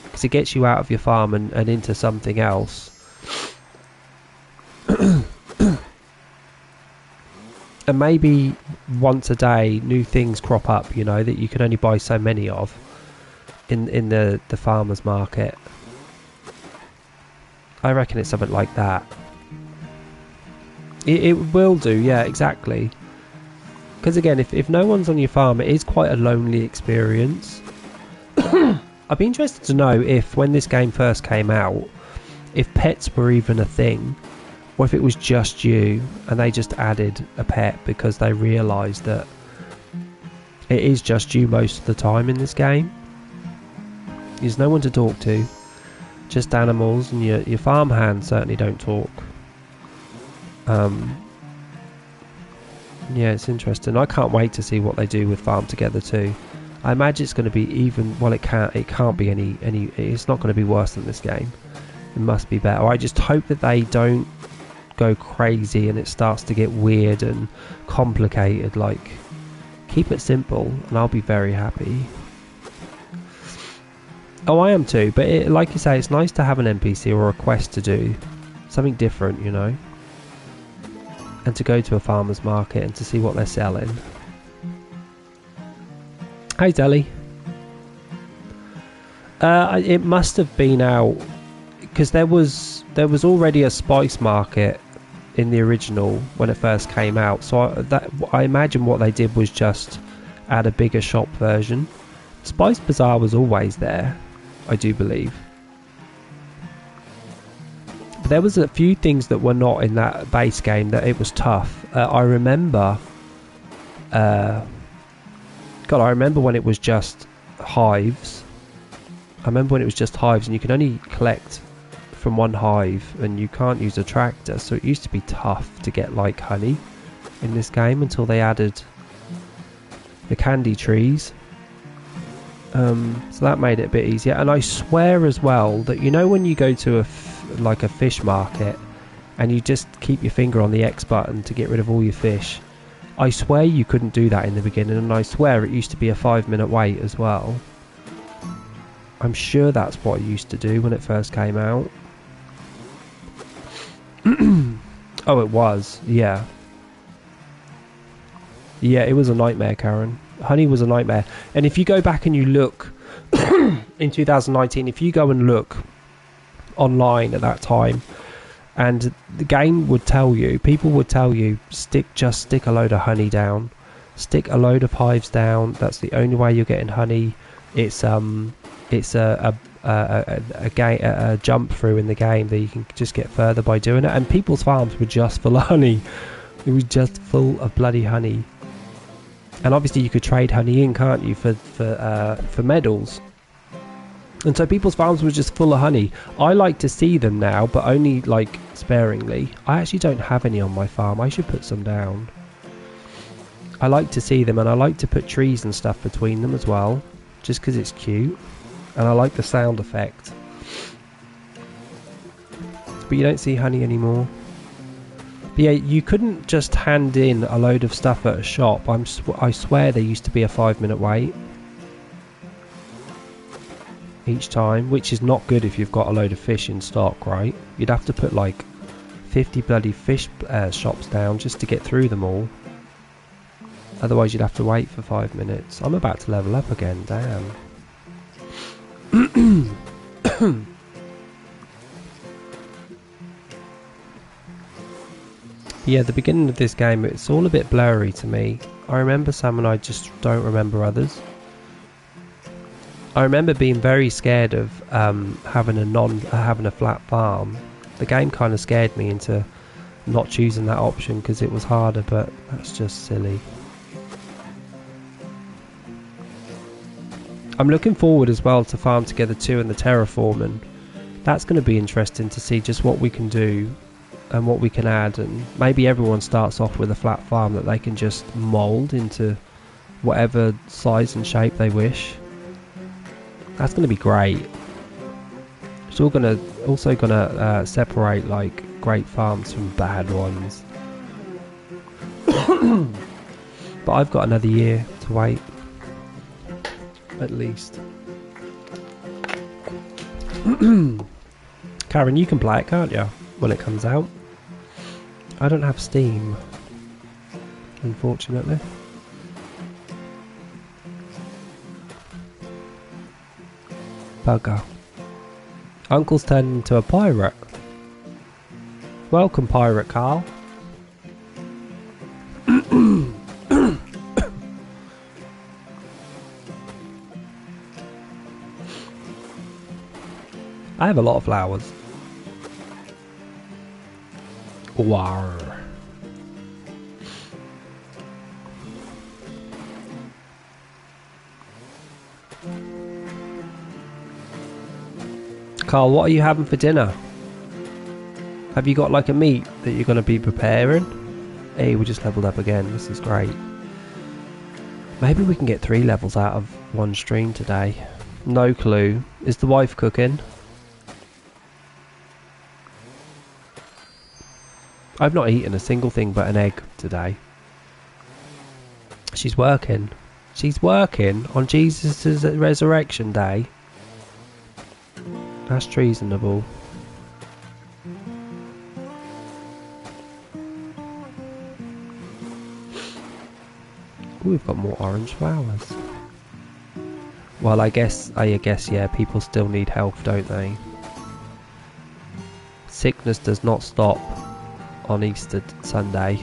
Because it gets you out of your farm and into something else. And maybe once a day new things crop up, you know, that you can only buy so many of in the farmer's market. I reckon it's something like that. It will do, yeah, exactly. Because again, if no one's on your farm, it is quite a lonely experience. I'd be interested to know if, when this game first came out, if pets were even a thing, or if it was just you, and they just added a pet because they realised that it is just you most of the time in this game. There's no one to talk to. Just animals, and your farm hands certainly don't talk. Yeah, it's interesting. I can't wait to see what they do with Farm Together too. I imagine it's going to be even. Well, it can't be any. It's not going to be worse than this game. It must be better. I just hope that they don't go crazy and it starts to get weird and complicated. Like, keep it simple, and I'll be very happy. Oh, I am too, but like you say, it's nice to have an NPC or a quest to do. Something different, you know. And to go to a farmer's market and to see what they're selling. Hey, Deli. It must have been out, because there was already a spice market in the original when it first came out. So I imagine what they did was just add a bigger shop version. Spice Bazaar was always there, I do believe. But there was a few things that were not in that base game that it was tough. I remember I remember when it was just hives. I remember when it was just hives and you can only collect from one hive and you can't use a tractor, so it used to be tough to get like honey in this game until they added the candy trees. So that made it a bit easier. And I swear as well that, you know, when you go to a fish market and you just keep your finger on the X button to get rid of all your fish, I swear you couldn't do that in the beginning, and I swear it used to be a 5-minute wait as well. I'm sure that's what it used to do when it first came out. Oh, it was. Yeah. Yeah, it was a nightmare, Karen. Honey was a nightmare. And if you go back and you look in 2019, if you go and look online at that time, and the game would tell you, people would tell you, just stick a load of honey down, stick a load of hives down. That's the only way you're getting honey. It's a jump through in the game that you can just get further by doing it. And people's farms were just full of honey. It was just full of bloody honey. And obviously you could trade honey in, can't you, for medals. And so people's farms were just full of honey. I like to see them now, but only like sparingly. I actually don't have any on my farm. I should put some down. I like to see them, and I like to put trees and stuff between them as well, just because it's cute. And I like the sound effect. But you don't see honey anymore. But yeah, you couldn't just hand in a load of stuff at a shop. I swear there used to be a 5-minute wait each time, which is not good if you've got a load of fish in stock, right? You'd have to put like 50 bloody fish shops down just to get through them all. Otherwise you'd have to wait for 5 minutes. I'm about to level up again, damn. Yeah, the beginning of this game, it's all a bit blurry to me. I remember some and I just don't remember others. I remember being very scared of having a flat farm. The game kind of scared me into not choosing that option because it was harder, but that's just silly. I'm looking forward as well to Farm Together 2 and the terraforming. That's going to be interesting to see just what we can do and what we can add, and maybe everyone starts off with a flat farm that they can just mould into whatever size and shape they wish. That's going to be great. It's also gonna separate like great farms from bad ones. But I've got another year to wait, at least. Karen, you can play it, can't you, when it comes out? I don't have Steam, unfortunately. Bugger. Uncle's turned into a pirate. Welcome, Pirate Carl. I have a lot of flowers. Wow. Carl, what are you having for dinner? Have you got like a meat that you're going to be preparing? Hey, we just leveled up again. This is great. Maybe we can get 3 levels out of one stream today. No clue. Is the wife cooking? I've not eaten a single thing but an egg today. She's working. She's working on Jesus' resurrection day. That's treasonable. Ooh, we've got more orange flowers. Well, I guess yeah, people still need health, don't they? Sickness does not stop on Easter Sunday.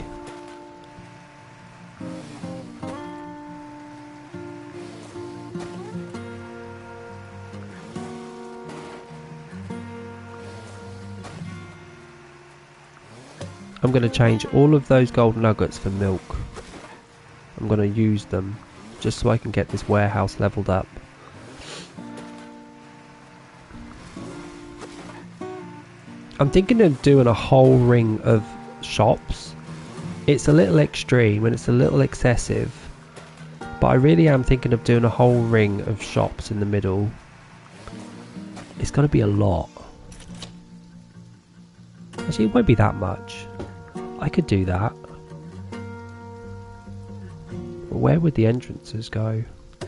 I'm going to change all of those gold nuggets for milk. I'm going to use them just so I can get this warehouse leveled up. I'm thinking of doing a whole ring of shops. It's a little extreme and it's a little excessive, but I really am thinking of doing a whole ring of shops in the middle. It's going to be a lot. Actually, it won't be that much. I could do that. But where would the entrances go?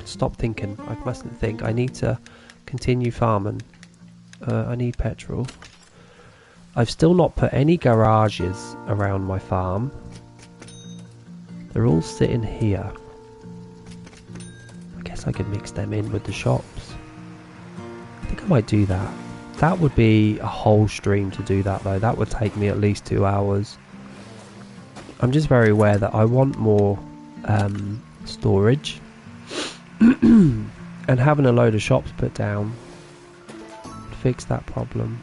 Stop thinking. I mustn't think. I need to Continue farming. I need petrol. I've still not put any garages around my farm. They're all sitting here. I guess I could mix them in with the shops. I think I might do that. That would be a whole stream to do that though. That would take me at least 2 hours. I'm just very aware that I want more storage. And having a load of shops put down would fix that problem.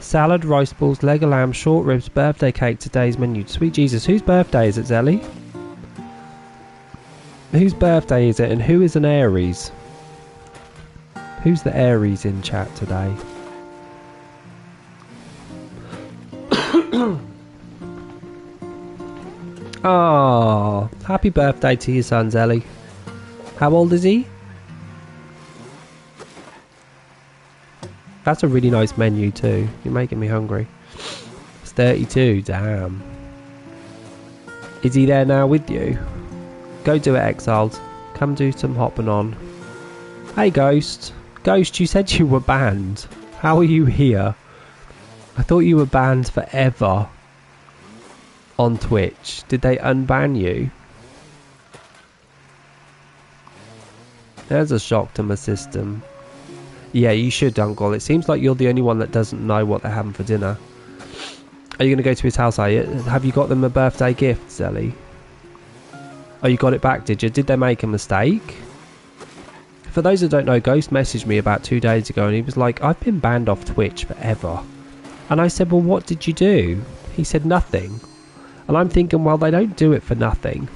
Salad, rice balls, leg of lamb, short ribs, birthday cake, today's menu. Sweet Jesus, whose birthday is it, Zelly? Whose birthday is it and who is an Aries? Who's the Aries in chat today? Oh, happy birthday to your son, Zelly. How old is he? That's a really nice menu too. You're making me hungry. It's 32, damn. Is he there now with you? Go do it, Exiled. Come do some hopping on. Hey, Ghost. Ghost, you said you were banned. How are you here? I thought you were banned forever on Twitch. Did they unban you? There's a shock to my system. Yeah, you should, Uncle. It seems like you're the only one that doesn't know what they're having for dinner. Are you going to go to his house, are you? Have you got them a birthday gift, Zelly? Oh, you got it back, did you? Did they make a mistake? For those that don't know, Ghost messaged me about 2 days ago and he was like, I've been banned off Twitch forever. And I said, well, what did you do? He said, nothing. And I'm thinking, well, they don't do it for nothing.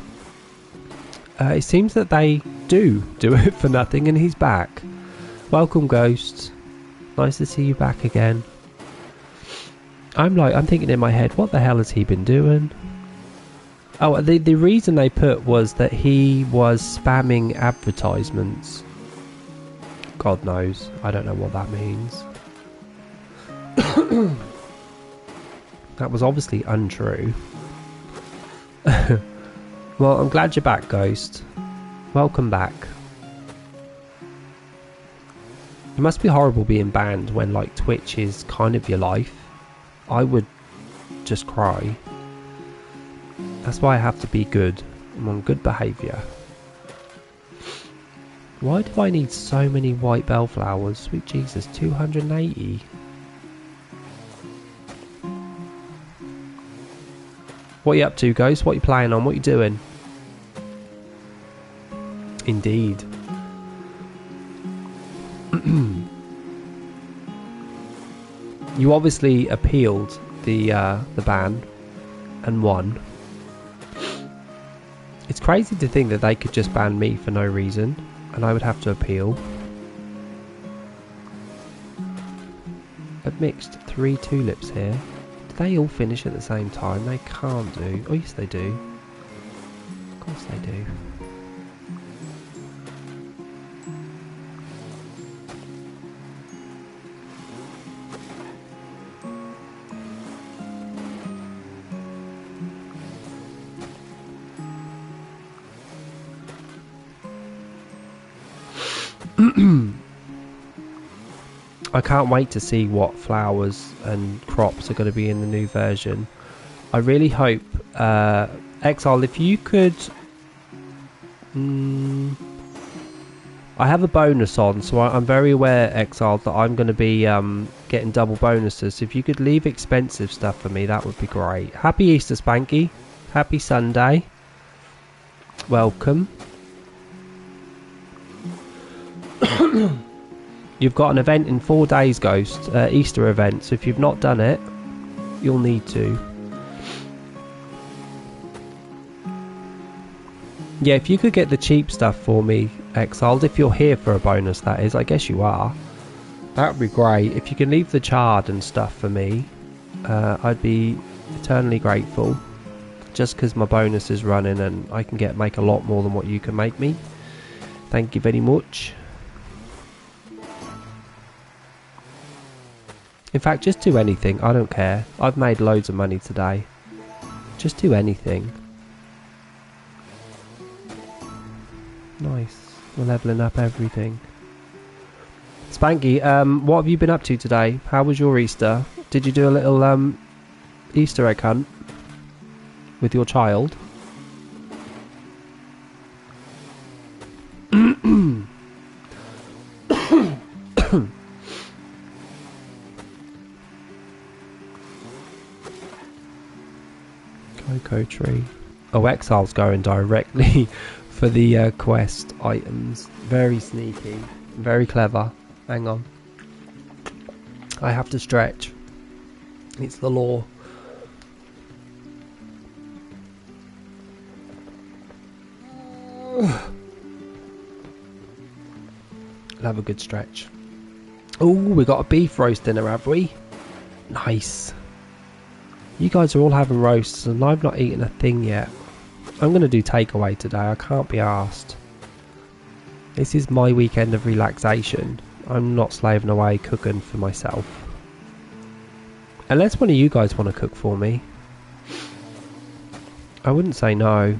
It seems that they do it for nothing and he's back. Welcome, Ghost. Nice to see you back again. I'm thinking in my head, what the hell has he been doing? Oh, the reason they put was that he was spamming advertisements. God knows. I don't know what that means. That was obviously untrue. Well, I'm glad you're back, Ghost. Welcome back. It must be horrible being banned when like Twitch is kind of your life. I would just cry. That's why I have to be good. I'm on good behaviour. Why do I need so many white bellflowers? Sweet Jesus, 280. What are you up to, Ghost? What are you playing on? What are you doing? Indeed. You obviously appealed the ban and won. It's crazy to think that they could just ban me for no reason and I would have to appeal. I've mixed 3 tulips here. Do they all finish at the same time? They can't do. Oh yes they do. Of course they do. I can't wait to see what flowers and crops are going to be in the new version. I really hope, Exile, if you could... I have a bonus on, so I'm very aware, Exile, that I'm going to be getting double bonuses. So if you could leave expensive stuff for me, that would be great. Happy Easter, Spanky. Happy Sunday. Welcome. You've got an event in 4 days, Ghost. Easter event. So if you've not done it, you'll need to. Yeah, if you could get the cheap stuff for me, Exiled, if you're here for a bonus, that is. I guess you are. That would be great. If you can leave the chard and stuff for me, I'd be eternally grateful. Just because my bonus is running and I can make a lot more than what you can make me. Thank you very much. In fact, just do anything. I don't care. I've made loads of money today. Just do anything. Nice. We're leveling up everything. Spanky, what have you been up to today? How was your Easter? Did you do a little Easter egg hunt with your child? Cocoa tree. Oh, Exile's going directly for the quest items. Very sneaky. Very clever. Hang on. I have to stretch. It's the law. I'll have a good stretch. Oh, we got a beef roast dinner, have we? Nice. You guys are all having roasts and I've not eaten a thing yet. I'm going to do takeaway today. I can't be arsed. This is my weekend of relaxation. I'm not slaving away cooking for myself. Unless one of you guys want to cook for me. I wouldn't say no.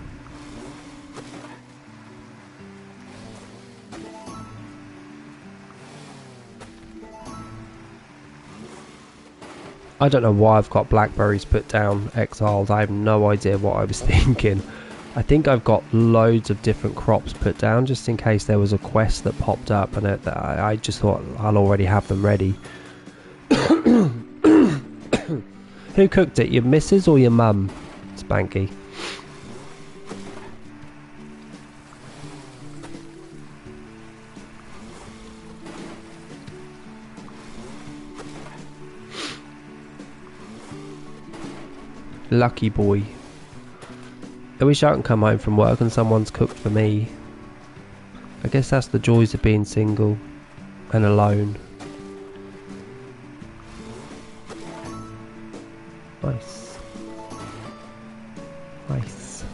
I don't know why I've got blackberries put down, Exiled. I have no idea what I was thinking. I think I've got loads of different crops put down just in case there was a quest that popped up, and I just thought I'll already have them ready. Who cooked it, your missus or your mum, Spanky? Lucky boy. I wish I can come home from work and someone's cooked for me. I guess that's the joys of being single and alone. Nice. Nice.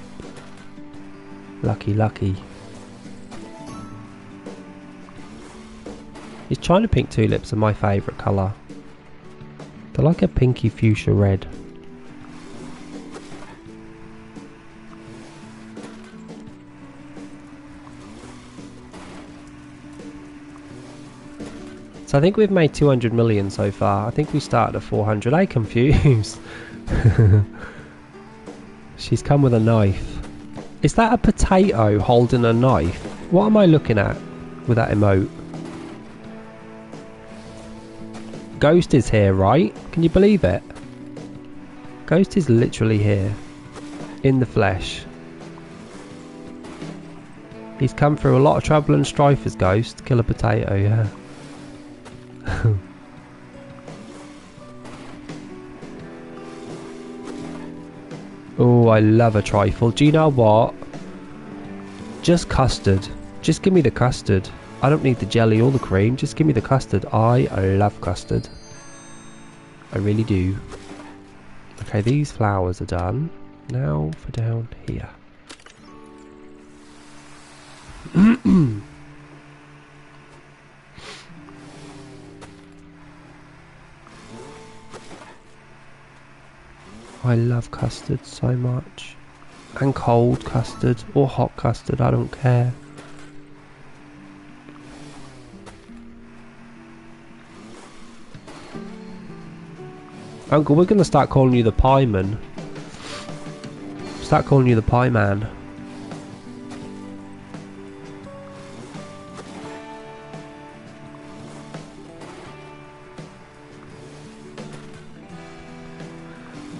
Lucky, lucky. These China pink tulips are my favourite colour. They're like a pinky fuchsia red. So I think we've made 200 million so far. I think we started at 400. I'm confused. She's come with a knife. Is that a potato holding a knife? What am I looking at with that emote? Ghost is here, right? Can you believe it? Ghost is literally here. In the flesh. He's come through a lot of trouble and strife as Ghost to kill a potato, yeah. Oh, I love a trifle. Do you know what? Just custard. Just give me the custard. I don't need the jelly or the cream. Just give me the custard. I love custard. I really do. Okay, these flowers are done. Now for down here. I love custard so much. And cold custard or hot custard, I don't care. Uncle, we're going to start calling you the Pie Man. Start calling you the Pie Man.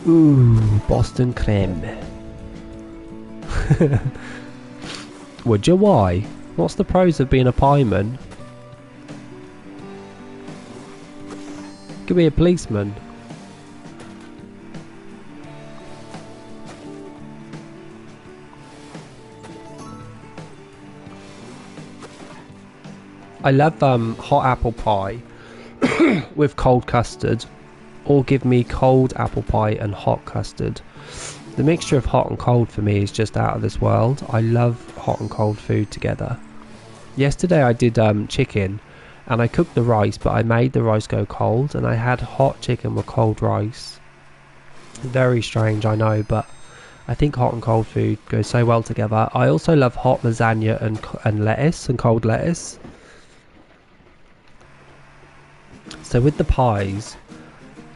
Ooh, Boston cream. Would you? Why? What's the pros of being a pieman? Could be a policeman. I love hot apple pie with cold custard, or give me cold apple pie and hot custard. The mixture of hot and cold for me is just out of this world. I love hot and cold food together. Yesterday I did chicken, and I cooked the rice, but I made the rice go cold, and I had hot chicken with cold rice. Very strange, I know, but I think hot and cold food goes so well together. I also love hot lasagna and lettuce and cold lettuce. So with the pies,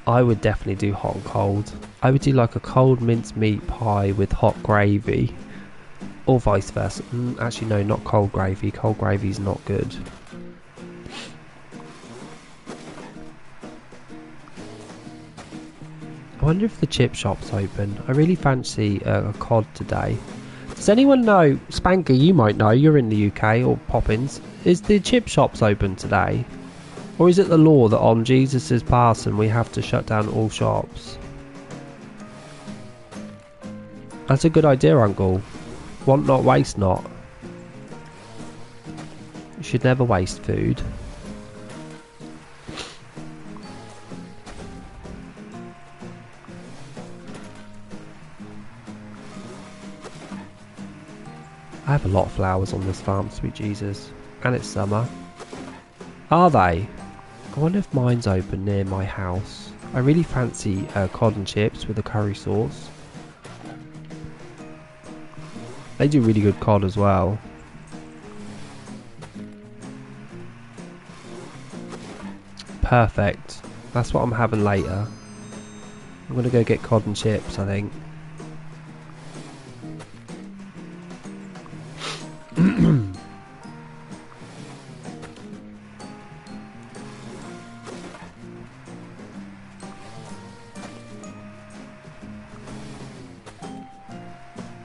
I would definitely do hot and cold. I would do like a cold mincemeat pie with hot gravy, or vice versa. Actually no, not cold gravy. Cold gravy is not good. I wonder if the chip shop's open. I really fancy a cod today. Does anyone know, Spanky, you might know, you're in the UK, or Poppins, is the chip shops open today? Or is it the law that on Jesus' passing we have to shut down all shops? That's a good idea, Uncle. Want not, waste not. You should never waste food. I have a lot of flowers on this farm, sweet Jesus. And it's summer. Are they? I wonder if mine's open near my house. I really fancy cod and chips with a curry sauce. They do really good cod as well. Perfect. That's what I'm having later. I'm gonna go get cod and chips, I think.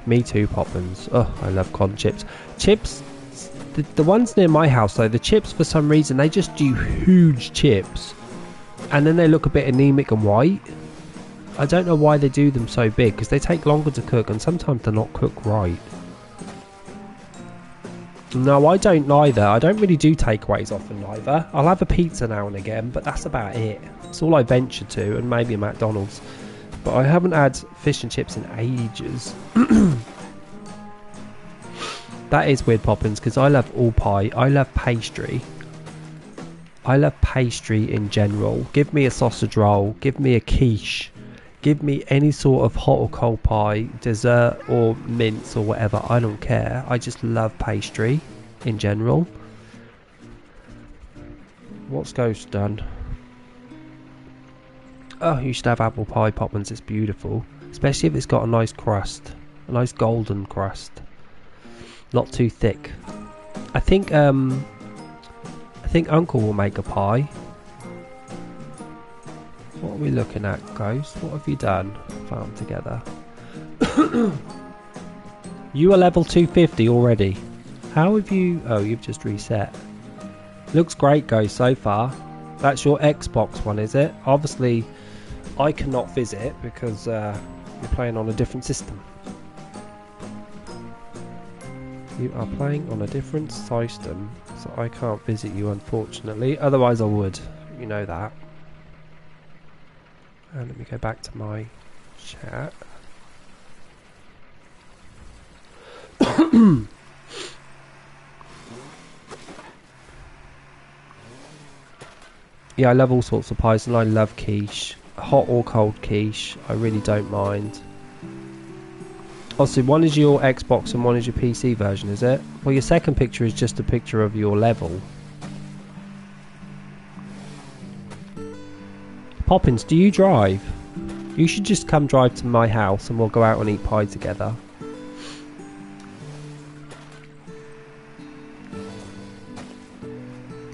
Me too, Poppins. Oh, I love cod and chips. Chips, the ones near my house though, the chips for some reason, they just do huge chips. And then they look a bit anemic and white. I don't know why they do them so big, because they take longer to cook and sometimes they're not cooked right. No, I don't neither. I don't really do takeaways often either. I'll have a pizza now and again, but that's about it. It's all I venture to, and maybe a McDonald's. But I haven't had fish and chips in ages. That is weird, Poppins, because I love all pie. I love pastry. I love pastry in general. Give me a sausage roll. Give me a quiche. Give me any sort of hot or cold pie, dessert or mince or whatever. I don't care. I just love pastry in general. What's Ghost done? Oh, you should have apple pie, Poppins. It's beautiful. Especially if it's got a nice crust. A nice golden crust. Not too thick. I think Uncle will make a pie. What are we looking at, Ghost? What have you done? Farm together. You are level 250 already. How have you... Oh, you've just reset. Looks great, Ghost, so far. That's your Xbox one, is it? Obviously, I cannot visit because you're playing on a different system. You are playing on a different system, so I can't visit you, unfortunately. Otherwise, I would. You know that. And let me go back to my chat. Yeah, I love all sorts of pies, and I love quiche. Hot or cold quiche, I really don't mind. Also, one is your Xbox and one is your PC version, is it? Well, your second picture is just a picture of your level. Poppins, do you drive? You should just come drive to my house and we'll go out and eat pie together.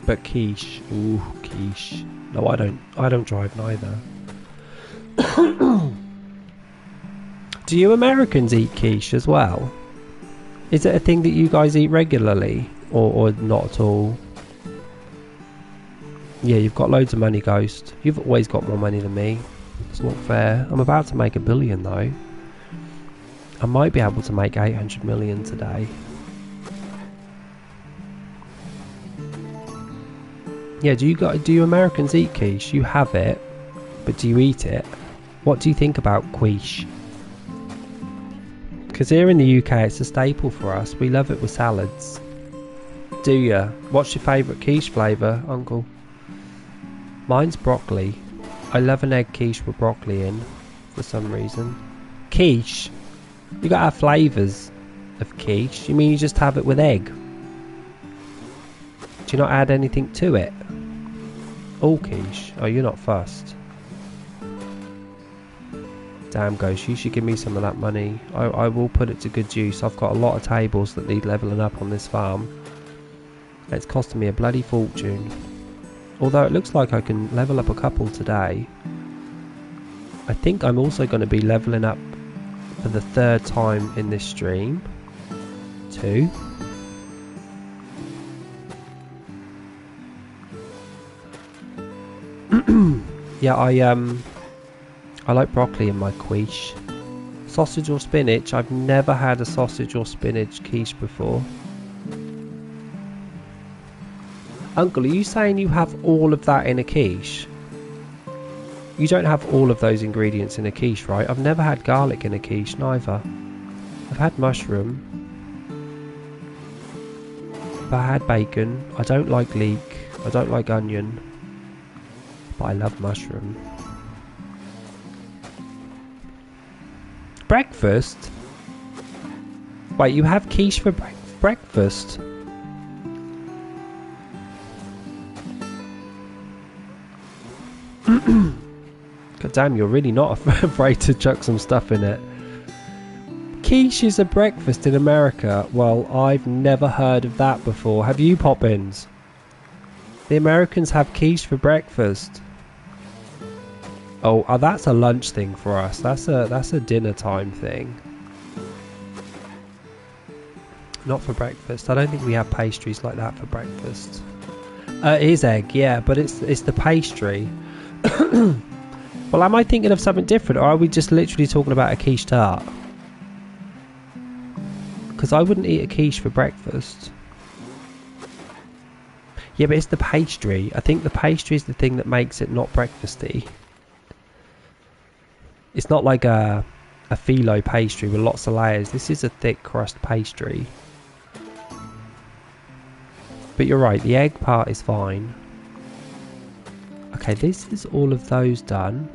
But quiche, ooh, quiche. No, I don't drive neither. Do you Americans eat quiche as well? Is it a thing that you guys eat regularly, or not at all? Yeah, you've got loads of money, Ghost. You've always got more money than me. It's not fair. I'm about to make $1 billion though. I might be able to make 800 million today. Yeah, do you Americans eat quiche? You have it, but do you eat it? What do you think about quiche? Because here in the UK it's a staple for us. We love it with salads. Do ya? What's your favourite quiche flavour, Uncle? Mine's broccoli. I love an egg quiche with broccoli in, for some reason. Quiche? You gotta have flavours of quiche. You mean you just have it with egg? Do you not add anything to it? All quiche. Oh, you're not fussed. Damn, Ghost, you should give me some of that money. I will put it to good use. I've got a lot of tables that need levelling up on this farm. It's costing me a bloody fortune. Although it looks like I can level up a couple today. I think I'm also going to be leveling up for the 3rd time in this stream. 2. Yeah, I like broccoli in my quiche. Sausage or spinach? I've never had a sausage or spinach quiche before. Uncle, are you saying you have all of that in a quiche? You don't have all of those ingredients in a quiche, right? I've never had garlic in a quiche, neither. I've had mushroom. But I had bacon. I don't like leek. I don't like onion. But I love mushroom. Breakfast? Wait, you have quiche for breakfast? God damn, you're really not afraid to chuck some stuff in it. Quiche is a breakfast in America. Well, I've never heard of that before. Have you, Poppins? The Americans have quiche for breakfast. Oh, that's a lunch thing for us. That's a dinner time thing. Not for breakfast. I don't think we have pastries like that for breakfast. It is egg, yeah, but it's the pastry. Well, am I thinking of something different, or are we just literally talking about a quiche tart? Because I wouldn't eat a quiche for breakfast. Yeah, but it's the pastry. I think the pastry is the thing that makes it not breakfasty. It's not like a phyllo pastry with lots of layers. This is a thick crust pastry. But you're right, the egg part is fine. Okay, this is all of those done.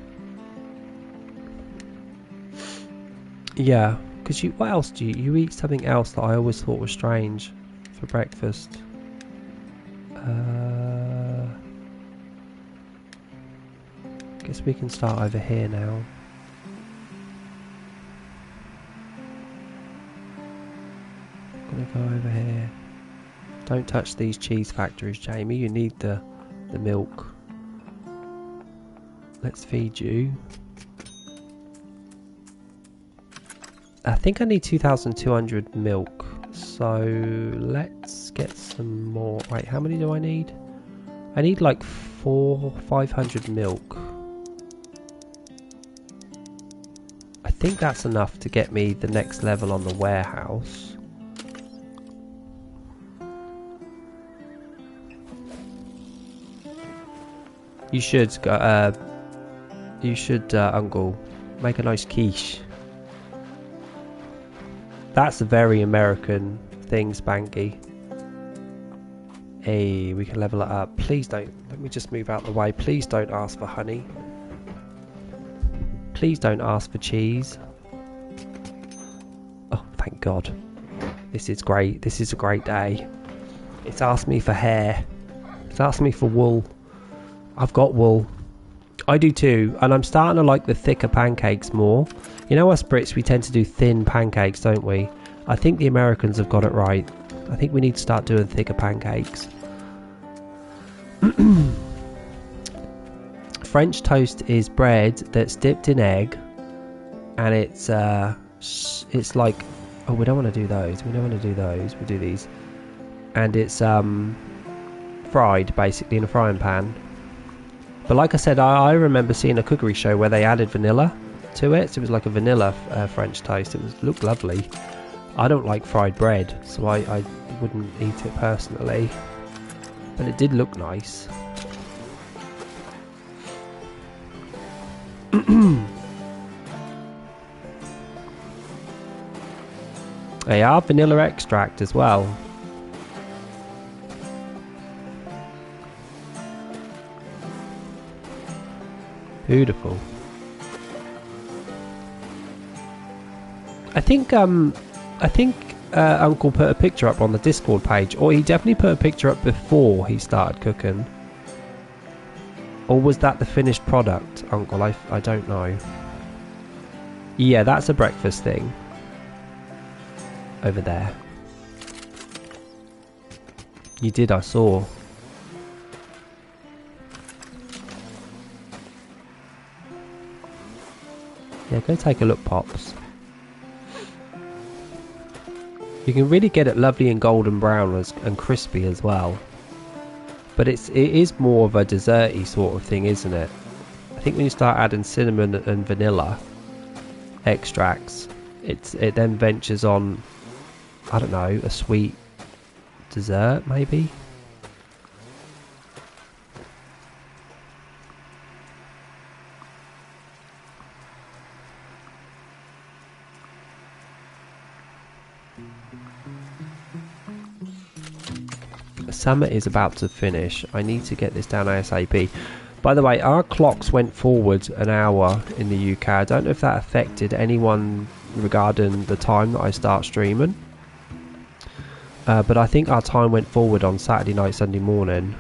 Yeah, because what else do you eat something else that I always thought was strange for breakfast? Guess we can start over here now. Gonna go over here. Don't touch these cheese factories, Jamie. You need the milk. Let's feed you. I think I need 2,200 milk. So let's get some more. Wait, how many do I need? I need like 500 milk. I think that's enough to get me the next level on the warehouse. You should, Uncle, make a nice quiche. That's a very American thing, Spanky. Hey, we can level it up. Please don't. Let me just move out the way. Please don't ask for honey. Please don't ask for cheese. Oh, thank God. This is great. This is a great day. It's asked me for hair. It's asked me for wool. I've got wool. I do too, and I'm starting to like the thicker pancakes more. You know us Brits, we tend to do thin pancakes, don't we? I think the Americans have got it right. I think we need to start doing thicker pancakes. French toast is bread that's dipped in egg, and it's like, oh, we don't want to do those. We don't want to do those. We do these, and it's fried basically in a frying pan. But like I said, I remember seeing a cookery show where they added vanilla to it. So it was like a vanilla French toast. It looked lovely. I don't like fried bread, so I wouldn't eat it personally. But it did look nice. They are vanilla extract as well. Beautiful. I think Uncle put a picture up on the Discord page, or he definitely put a picture up before he started cooking. Or was that the finished product, Uncle? I don't know. Yeah, that's a breakfast thing. Over there. You did, I saw. Yeah, go take a look, Pops. You can really get it lovely and golden brown and crispy as well. But it is more of a desserty sort of thing, isn't it? I think when you start adding cinnamon and vanilla extracts, it then ventures on, I don't know, a sweet dessert maybe. Summer is about to finish. I need to get this down ASAP. By the way, our clocks went forward an hour in the UK. I don't know if that affected anyone regarding the time that I start streaming. But I think our time went forward on Saturday night, Sunday morning.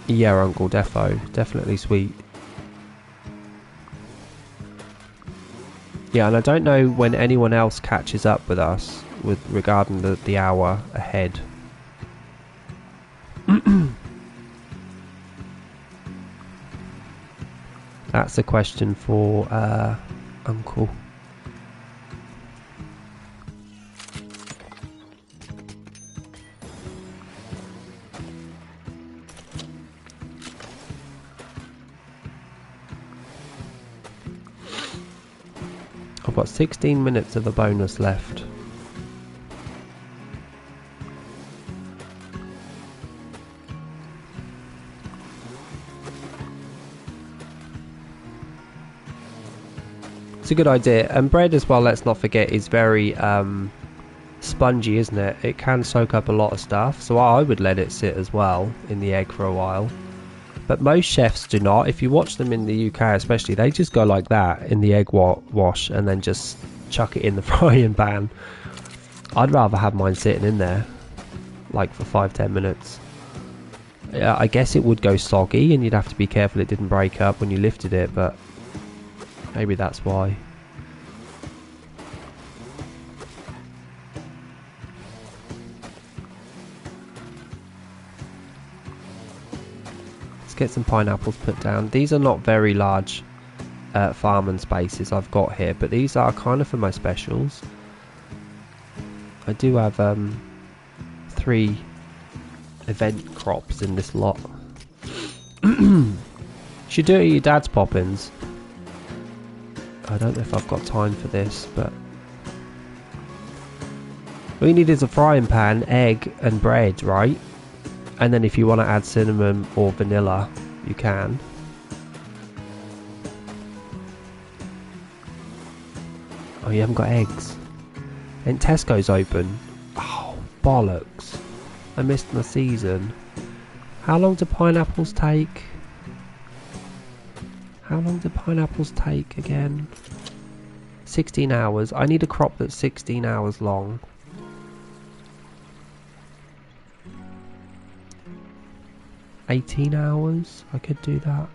Yeah, Uncle Defo. Definitely sweet. Yeah, and I don't know when anyone else catches up with us regarding the hour ahead. That's a question for Uncle. I've got 16 minutes of the bonus left. It's a good idea. And bread as well, let's not forget, is very spongy, isn't it? It can soak up a lot of stuff, so I would let it sit as well in the egg for a while. But most chefs do not. If you watch them in the UK especially, they just go like that in the egg wash and then just chuck it in the frying pan. I'd rather have mine sitting in there like for 5-10 minutes. I guess it would go soggy and you'd have to be careful it didn't break up when you lifted it, but maybe that's why. Get some pineapples put down. These are not very large farming spaces I've got here, but these are kind of for my specials. I do have 3 event crops in this lot. Should do it at your dad's poppins. I don't know if I've got time for this, but all you need is a frying pan, egg and bread, right? And then if you want to add cinnamon or vanilla, you can. Oh, you haven't got eggs. And Tesco's open. Oh, bollocks. I missed my season. How long do pineapples take? How long do pineapples take again? 16 hours. I need a crop that's 16 hours long. $18 hours, I could do that.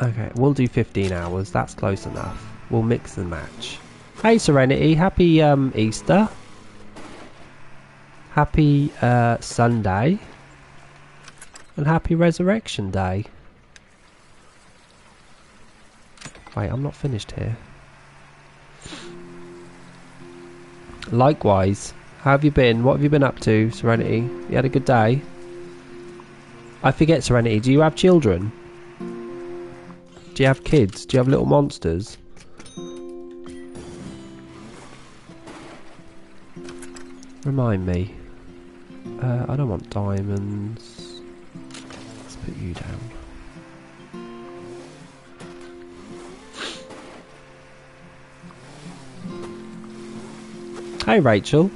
Okay, we'll do 15 hours, that's close enough. We'll mix and match. Hey Serenity, happy Easter. Happy Sunday. And happy Resurrection Day. Wait, I'm not finished here. Likewise, how have you been? What have you been up to, Serenity? You had a good day? I forget, Serenity, do you have children? Do you have kids? Do you have little monsters? Remind me. I don't want diamonds. Let's put you down. Hey Rachel.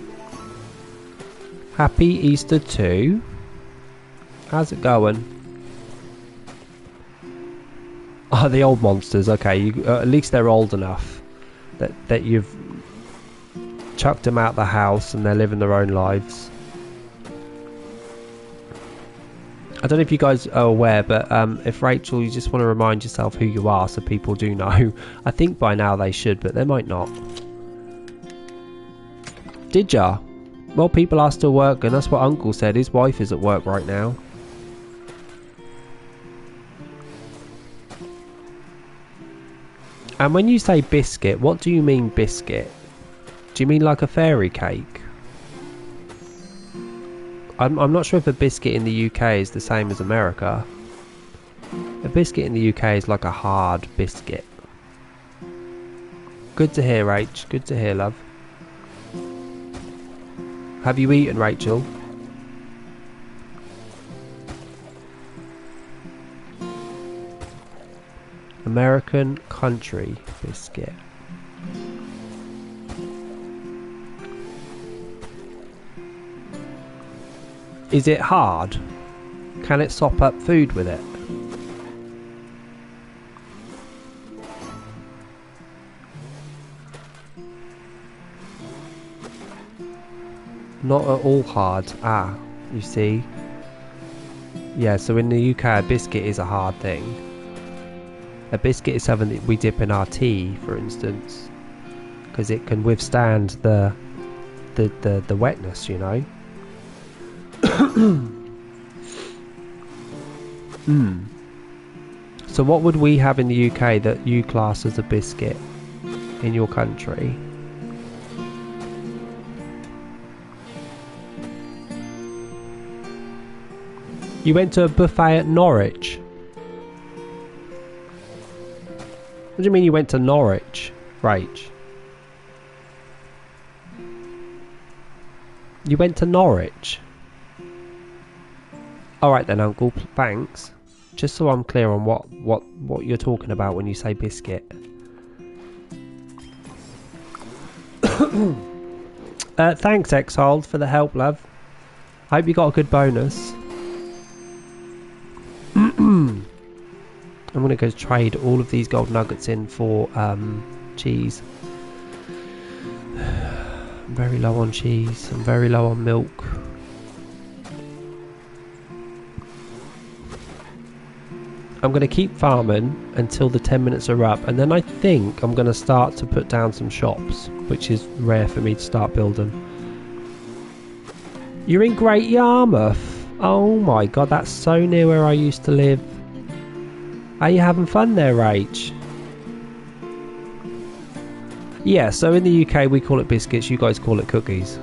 Happy Easter too. How's it going? Oh, the old monsters. Okay, at least they're old enough that you've chucked them out the house and they're living their own lives. I don't know if you guys are aware, but if Rachel, you just want to remind yourself who you are so people do know. I think by now they should, but they might not. Did ya? Well, people are still working. That's what Uncle said. His wife is at work right now. And when you say biscuit, what do you mean biscuit? Do you mean like a fairy cake? I'm not sure if a biscuit in the UK is the same as America. A biscuit in the UK is like a hard biscuit. Good to hear, Rach. Good to hear, love. Have you eaten, Rachel? American country biscuit. Is it hard? Can it sop up food with it? Not at all hard. Ah, you see. Yeah, so in the UK a biscuit is a hard thing. A biscuit is something that we dip in our tea, for instance, because it can withstand the wetness, you know. So what would we have in the UK that you class as a biscuit in your country? You went to a buffet at Norwich? What do you mean you went to Norwich, Rach? You went to Norwich? Alright then, Uncle, thanks. Just so I'm clear on what you're talking about when you say biscuit. Thanks, Exiled, for the help, love. I hope you got a good bonus. I'm going to go trade all of these gold nuggets in for cheese. I'm very low on cheese. I'm very low on milk. I'm going to keep farming until the 10 minutes are up, and then I think I'm going to start to put down some shops, which is rare for me to start building. You're in Great Yarmouth. Oh my god, that's so near where I used to live. Are you having fun there, Rach? Yeah, so in the UK we call it biscuits, you guys call it cookies.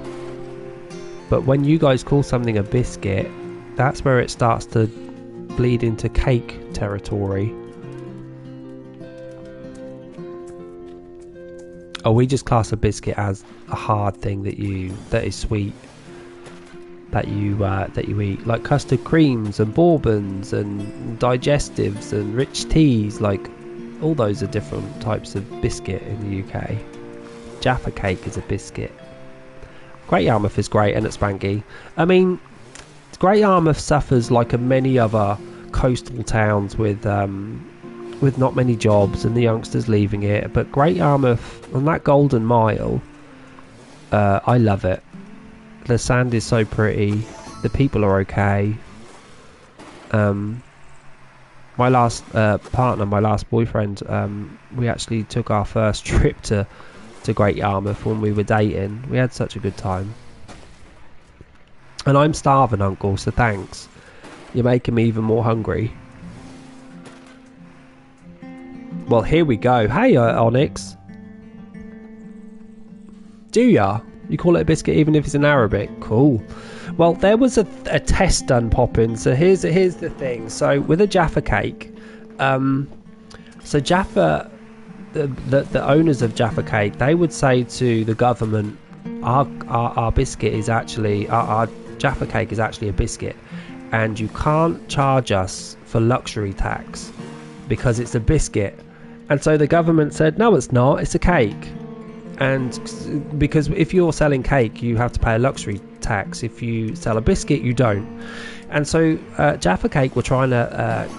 But when you guys call something a biscuit, that's where it starts to bleed into cake territory. Oh, we just class a biscuit as a hard thing that is sweet, that you eat, like custard creams and bourbons and digestives and rich teas. Like all those are different types of biscuit in the UK. Jaffa cake is a biscuit. Great Yarmouth is great and it's spanky. I mean, Great Yarmouth suffers like many other coastal towns with not many jobs and the youngsters leaving it. But Great Yarmouth on that Golden Mile, I love it. The sand is so pretty. The people are okay. My last partner, my last boyfriend, we actually took our first trip to Great Yarmouth when we were dating. We had such a good time. And I'm starving, Uncle, so thanks. You're making me even more hungry. Well, here we go. Hey, Onyx. Do ya? You call it a biscuit even if it's in Arabic? Cool. Well, there was a test done, Poppin. So here's the thing. So with a Jaffa cake, so Jaffa, the owners of Jaffa cake, they would say to the government, our biscuit is actually, our Jaffa cake is actually a biscuit, and you can't charge us for luxury tax because it's a biscuit. And so the government said, no, it's not, it's a cake. And because if you're selling cake, you have to pay a luxury tax. If you sell a biscuit, you don't. And so Jaffa cake were trying to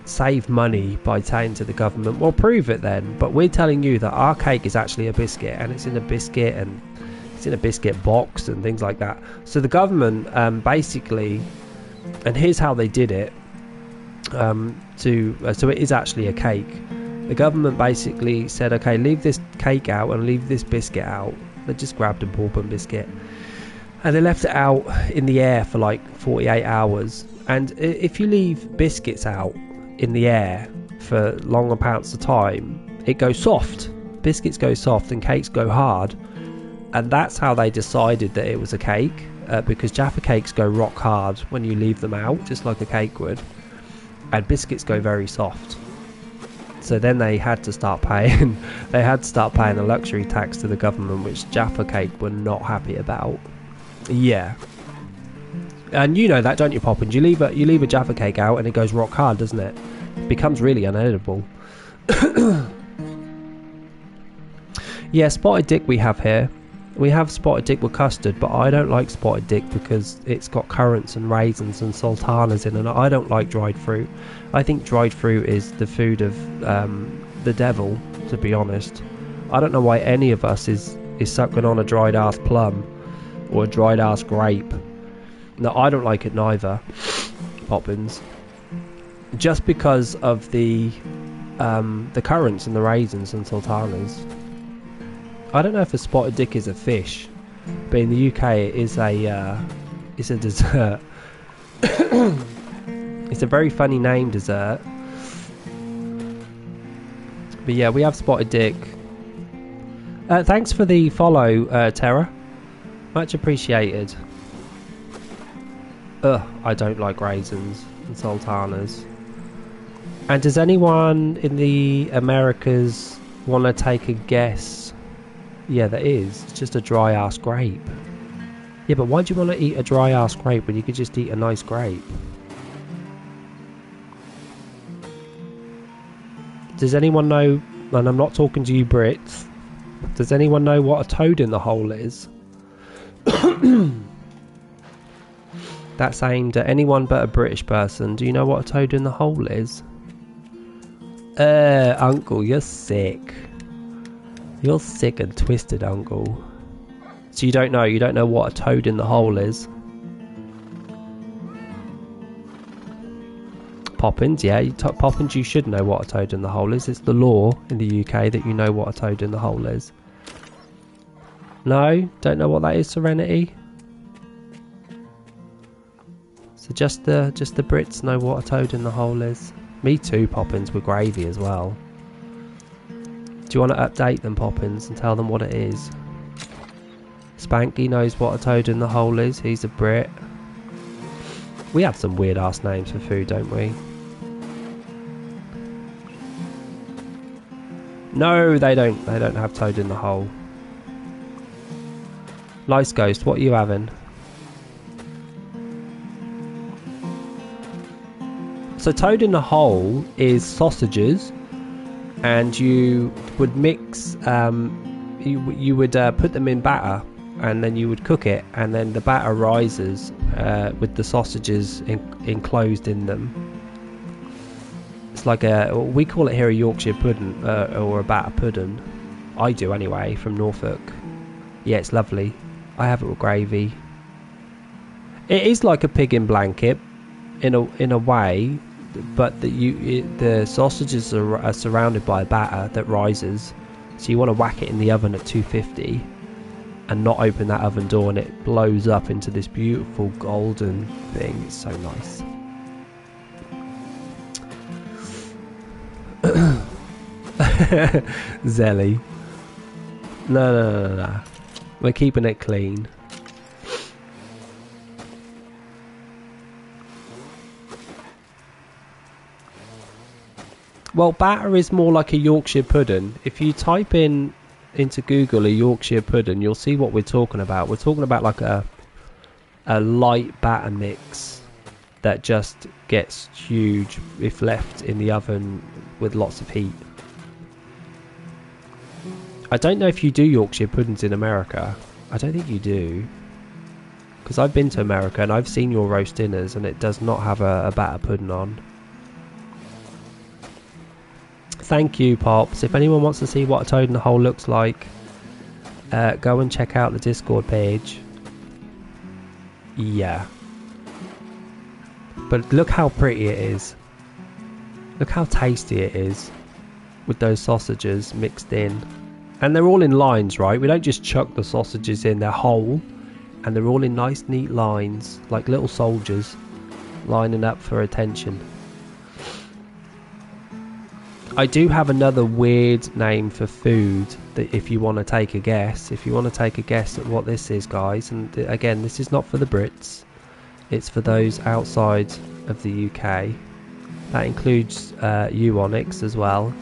save money by saying to the government, well, prove it then. But we're telling you that our cake is actually a biscuit, and it's in a biscuit, and it's in a biscuit box and things like that. So the government basically, and here's how they did it, so it is actually a cake. The government basically said, okay, leave this cake out and leave this biscuit out. They just grabbed a bourbon biscuit and they left it out in the air for like 48 hours. And if you leave biscuits out in the air for long amounts of time, it goes soft. Biscuits go soft and cakes go hard. And that's how they decided that it was a cake, because Jaffa cakes go rock hard when you leave them out, just like a cake would. And biscuits go very soft. So then they had to start paying a luxury tax to the government, which Jaffa cake were not happy about. Yeah. And you know that, don't you, Poppins? You leave a Jaffa cake out and it goes rock hard, doesn't it? It becomes really unedible. Yeah, spotted dick we have here. We have spotted dick with custard, but I don't like spotted dick because it's got currants and raisins and sultanas in, and I don't like dried fruit. I think dried fruit is the food of the devil, to be honest. I don't know why any of us is sucking on a dried ass plum or a dried ass grape. No, I don't like it neither, Poppins. Just because of the currants and the raisins and sultanas. I don't know if a spotted dick is a fish, but in the UK it is it's a dessert. It's a very funny name, dessert. But yeah, we have spotted dick. Thanks for the follow, Terra. Much appreciated. I don't like raisins and sultanas. And does anyone in the Americas want to take a guess? Yeah, that is. It's just a dry ass grape. Yeah, but why do you want to eat a dry ass grape when you could just eat a nice grape? Does anyone know, and I'm not talking to you Brits, does anyone know what a toad in the hole is? That's aimed at anyone but a British person. Do you know what a toad in the hole is? Uncle, you're sick. You're sick and twisted, Uncle. So you don't know what a toad in the hole is? Poppins, yeah, Poppins, you should know what a toad in the hole is. It's the law in the UK that you know what a toad in the hole is. No? Don't know what that is, Serenity? So just the Brits know what a toad in the hole is. Me too, Poppins, with gravy as well. Do you want to update them, Poppins, and tell them what it is? Spanky knows what a toad in the hole is. He's a Brit. We have some weird ass names for food, don't we? No, they don't. They don't have toad in the hole. Nice Ghost, what are you having? So toad in the hole is sausages, and you would mix. You would put them in batter, and then you would cook it, and then the batter rises with the sausages enclosed in them. It's like we call it here a Yorkshire pudding, or a batter pudding. I do anyway, from Norfolk. Yeah, it's lovely. I have it with gravy. It is like a pig in blanket, in a way, but the sausages are surrounded by a batter that rises. So you want to whack it in the oven at 250 and not open that oven door, and it blows up into this beautiful golden thing. It's so nice. Zelly. No. We're keeping it clean. Well, batter is more like a Yorkshire pudding. If you type into Google a Yorkshire pudding, you'll see what we're talking about. We're talking about like a light batter mix that just gets huge if left in the oven with lots of heat. I don't know if you do Yorkshire puddings in America. I don't think you do, because I've been to America and I've seen your roast dinners, and it does not have a batter pudding on. Thank you, Pops. If anyone wants to see what a toad in the hole looks like, go and check out the Discord page. Yeah. But look how pretty it is. Look how tasty it is with those sausages mixed in. And they're all in lines, right? We don't just chuck the sausages in, they're whole. And they're all in nice, neat lines, like little soldiers lining up for attention. I do have another weird name for food that if you want to take a guess. If you want to take a guess at what this is, guys. And again, this is not for the Brits. It's for those outside of the UK. That includes you, Onyx, as well.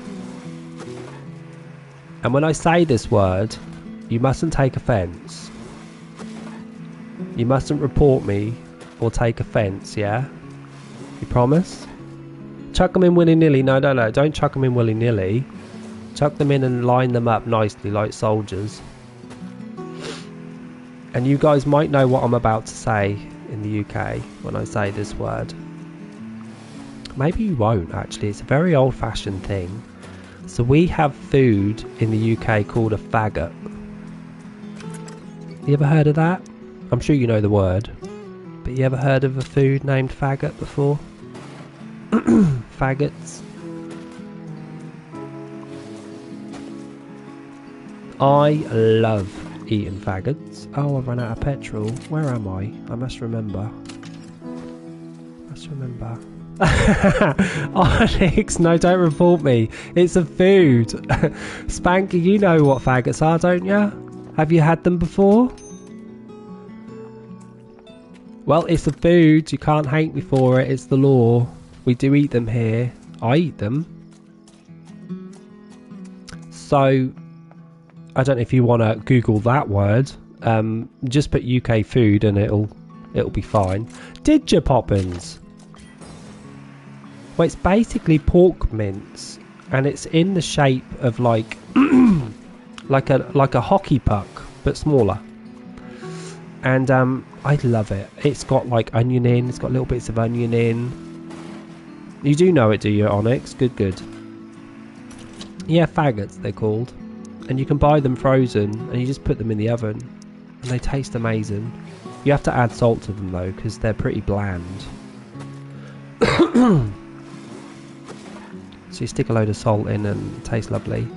And when I say this word, you mustn't take offence. You mustn't report me or take offence, yeah? You promise? Chuck them in willy-nilly. No, don't chuck them in willy-nilly. Chuck them in and line them up nicely like soldiers. And you guys might know what I'm about to say in the UK when I say this word. Maybe you won't, actually. It's a very old-fashioned thing. So we have food in the UK called a faggot. You ever heard of that? I'm sure you know the word. But you ever heard of a food named faggot before? Faggots. I love eating faggots. Oh, I've run out of petrol. Where am I? I must remember. Onyx, no, don't report me. It's a food. Spanky, you know what faggots are, don't you? Have you had them before? Well, it's a food. You can't hate me for it. It's the law. We do eat them here. I eat them. So, I don't know if you want to Google that word. Just put UK food and it'll be fine. Did you, Poppins? Well, it's basically pork mince, and it's in the shape of like like a hockey puck, but smaller. And I love it. It's got like onion in. It's got little bits of onion in. You do know it, do you, Onyx? Good. Yeah, faggots they're called, and you can buy them frozen, and you just put them in the oven, and they taste amazing. You have to add salt to them though, because they're pretty bland. So you stick a load of salt in and it tastes lovely.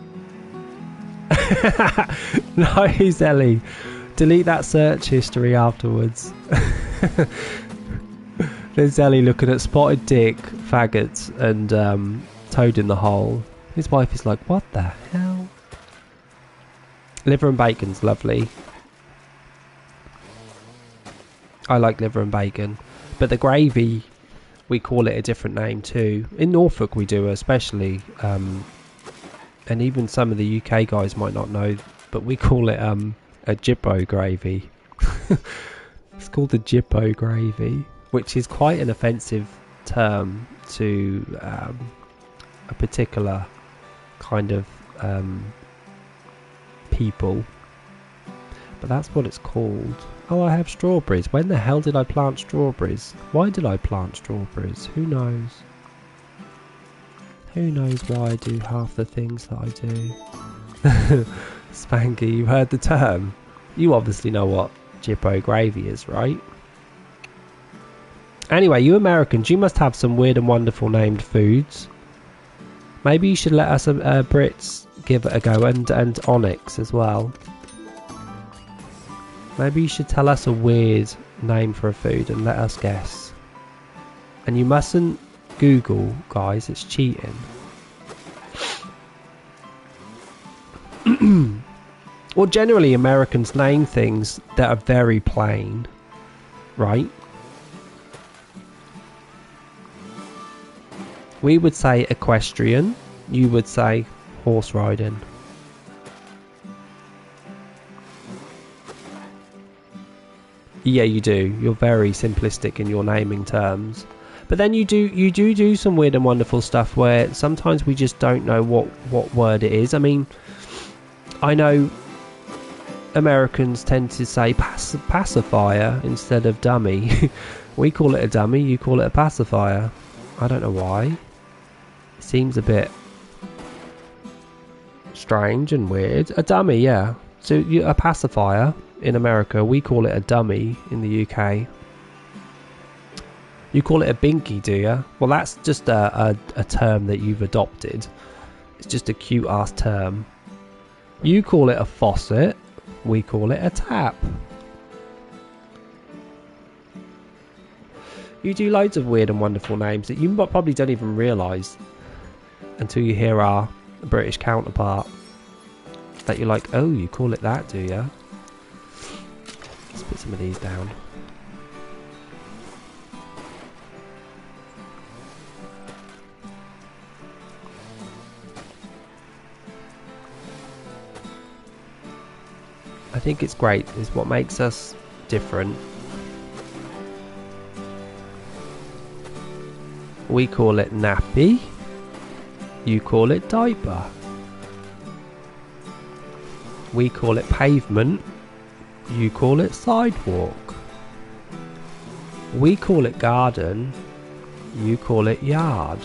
Nice, Ellie. Delete that search history afterwards. There's Ellie looking at spotted dick, faggots, and toad in the hole. His wife is like, what the hell? Liver and bacon's lovely. I like liver and bacon. But the gravy, we call it a different name too. In Norfolk we do especially. And even some of the UK guys might not know, but we call it a Jippo gravy. It's called the Jippo gravy, which is quite an offensive term to a particular kind of people. But that's what it's called. Oh, I have strawberries. When the hell did I plant strawberries? Why did I plant strawberries? Who knows? Who knows why I do half the things that I do? Spanky, you heard the term. You obviously know what Jippo gravy is, right? Anyway, you Americans, you must have some weird and wonderful named foods. Maybe you should let us Brits give it a go, and Onyx as well. Maybe you should tell us a weird name for a food and let us guess. And you mustn't Google, guys, it's cheating. Well, generally Americans name things that are very plain, right? We would say equestrian, you would say horse riding. Yeah, you do. You're very simplistic in your naming terms. But then you do some weird and wonderful stuff where sometimes we just don't know what word it is. I mean, I know Americans tend to say pacifier instead of dummy. We call it a dummy, you call it a pacifier. I don't know why. It seems a bit strange and weird. A dummy, yeah. So a pacifier in America, we call it a dummy in the UK. You call it a binky, do you? Well, that's just a term that you've adopted. It's just a cute ass term. You call it a faucet, we call it a tap. You do loads of weird and wonderful names that you probably don't even realise until you hear our British counterpart. That you're like, oh, you call it that, do you? Let's put some of these down. I think it's great. It's what makes us different. We call it nappy. You call it diaper. We call it pavement. You call it sidewalk. We call it garden. You call it yard.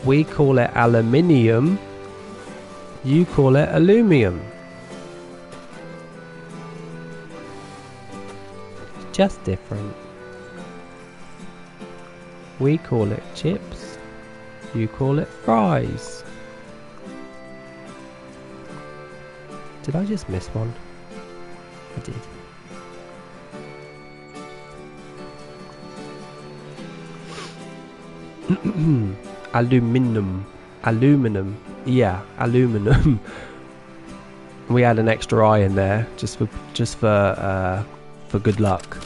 We call it aluminium. You call it aluminium. It's just different. We call it chips. You call it fries. Did I just miss one? I did. Aluminum. Yeah, aluminum. We had an extra I in there just for good luck.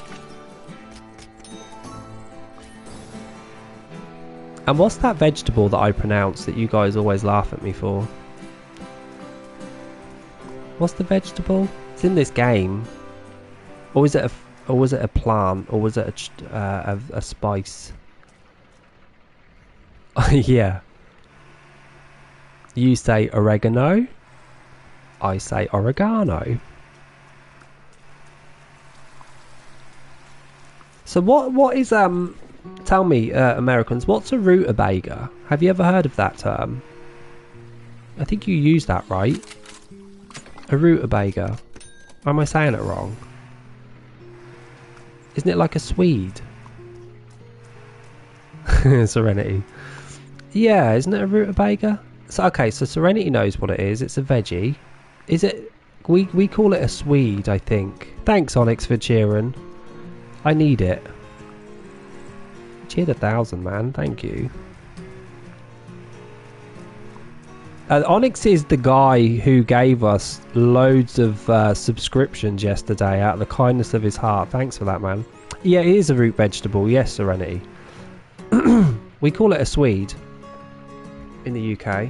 And what's that vegetable that I pronounce that you guys always laugh at me for? What's the vegetable? It's in this game. Or was it a plant? Or was it a spice? Yeah. You say oregano. I say oregano. So what is tell me, Americans, what's a rutabaga? Have you ever heard of that term? I think you use that, right? A rutabaga. Or am I saying it wrong? Isn't it like a Swede? Serenity. Yeah, isn't it a rutabaga? So okay, so Serenity knows what it is. It's a veggie. Is it? We call it a Swede, I think. Thanks, Onyx, for cheering. I need it. Cheered 1,000, man. Thank you. Onyx is the guy who gave us loads of subscriptions yesterday out of the kindness of his heart. Thanks for that, man. Yeah, it is a root vegetable. Yes, Serenity. We call it a Swede in the UK.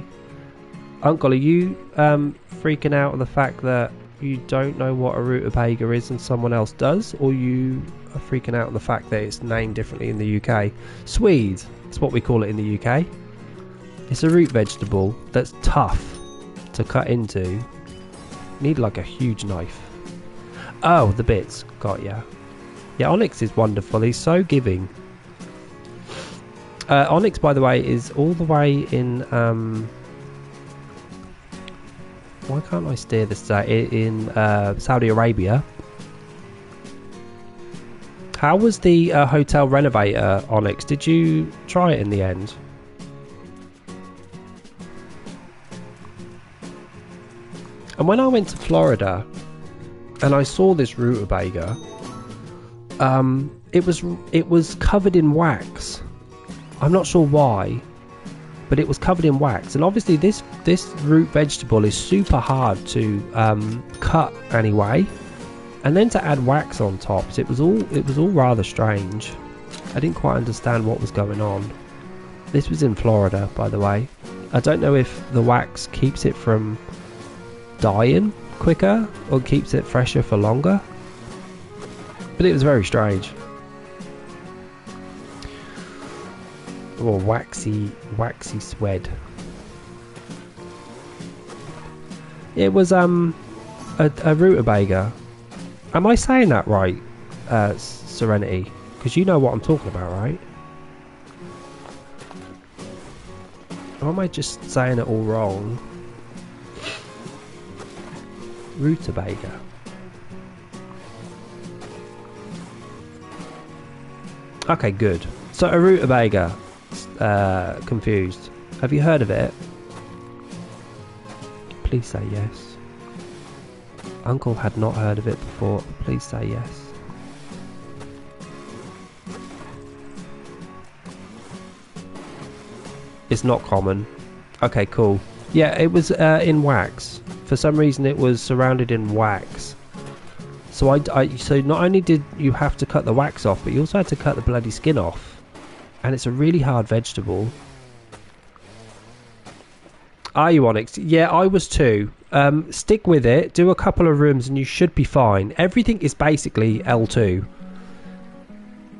Uncle, are you freaking out at the fact that you don't know what a rutabaga is and someone else does? Or you are freaking out at the fact that it's named differently in the UK? Swede, that's what we call it in the UK. It's a root vegetable that's tough to cut into. You need like a huge knife. Oh, the bits. Got ya. Yeah, Onyx is wonderful. He's so giving. Onyx, by the way, is all the way in... why can't I steer this today? In Saudi Arabia. How was the hotel renovator, Onyx? Did you try it in the end? And when I went to Florida and I saw this rutabaga, it was covered in wax. I'm not sure why, but it was covered in wax. And obviously this root vegetable is super hard to cut anyway. And then to add wax on top, it was all rather strange. I didn't quite understand what was going on. This was in Florida, by the way. I don't know if the wax keeps it from dying quicker or keeps it fresher for longer, but it was very strange. Or waxy swed. It was a rutabaga. Am I saying that right, Serenity? Because you know what I'm talking about, right? Or am I just saying it all wrong? Rutabaga. Okay, good. So a rutabaga. Confused. Have you heard of it? Please say yes. Uncle had not heard of it before. Please say yes. It's not common. Okay, cool. Yeah, it was in wax. For some reason it was surrounded in wax. So so not only did you have to cut the wax off, but you also had to cut the bloody skin off. And it's a really hard vegetable. Are you Onyx? Yeah, I was too. Stick with it, do a couple of rooms and you should be fine. Everything is basically L2.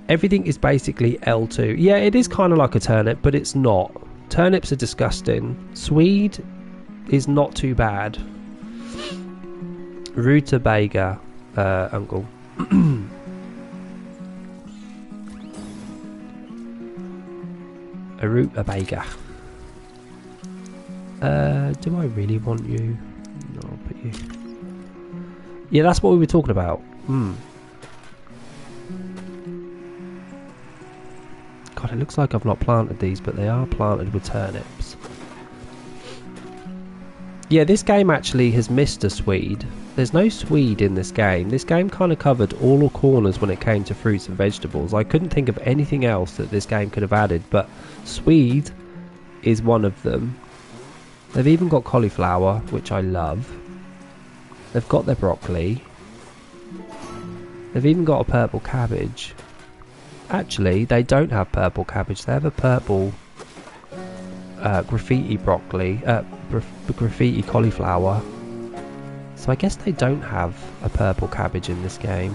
Everything is basically L2. Yeah, it is kind of like a turnip, but it's not. Turnips are disgusting. Swede is not too bad. Rutabaga, Uncle. A rutabaga. Do I really want you? No, I'll put you. Yeah, that's what we were talking about. God, it looks like I've not planted these, but they are planted with turnips. Yeah, this game actually has missed a Swede. There's no Swede in this game. This game kind of covered all the corners when it came to fruits and vegetables. I couldn't think of anything else that this game could have added, but Swede is one of them. They've even got cauliflower, which I love. They've got their broccoli. They've even got a purple cabbage. Actually, they don't have purple cabbage. They have a purple graffiti broccoli, graffiti cauliflower. So I guess they don't have a purple cabbage in this game.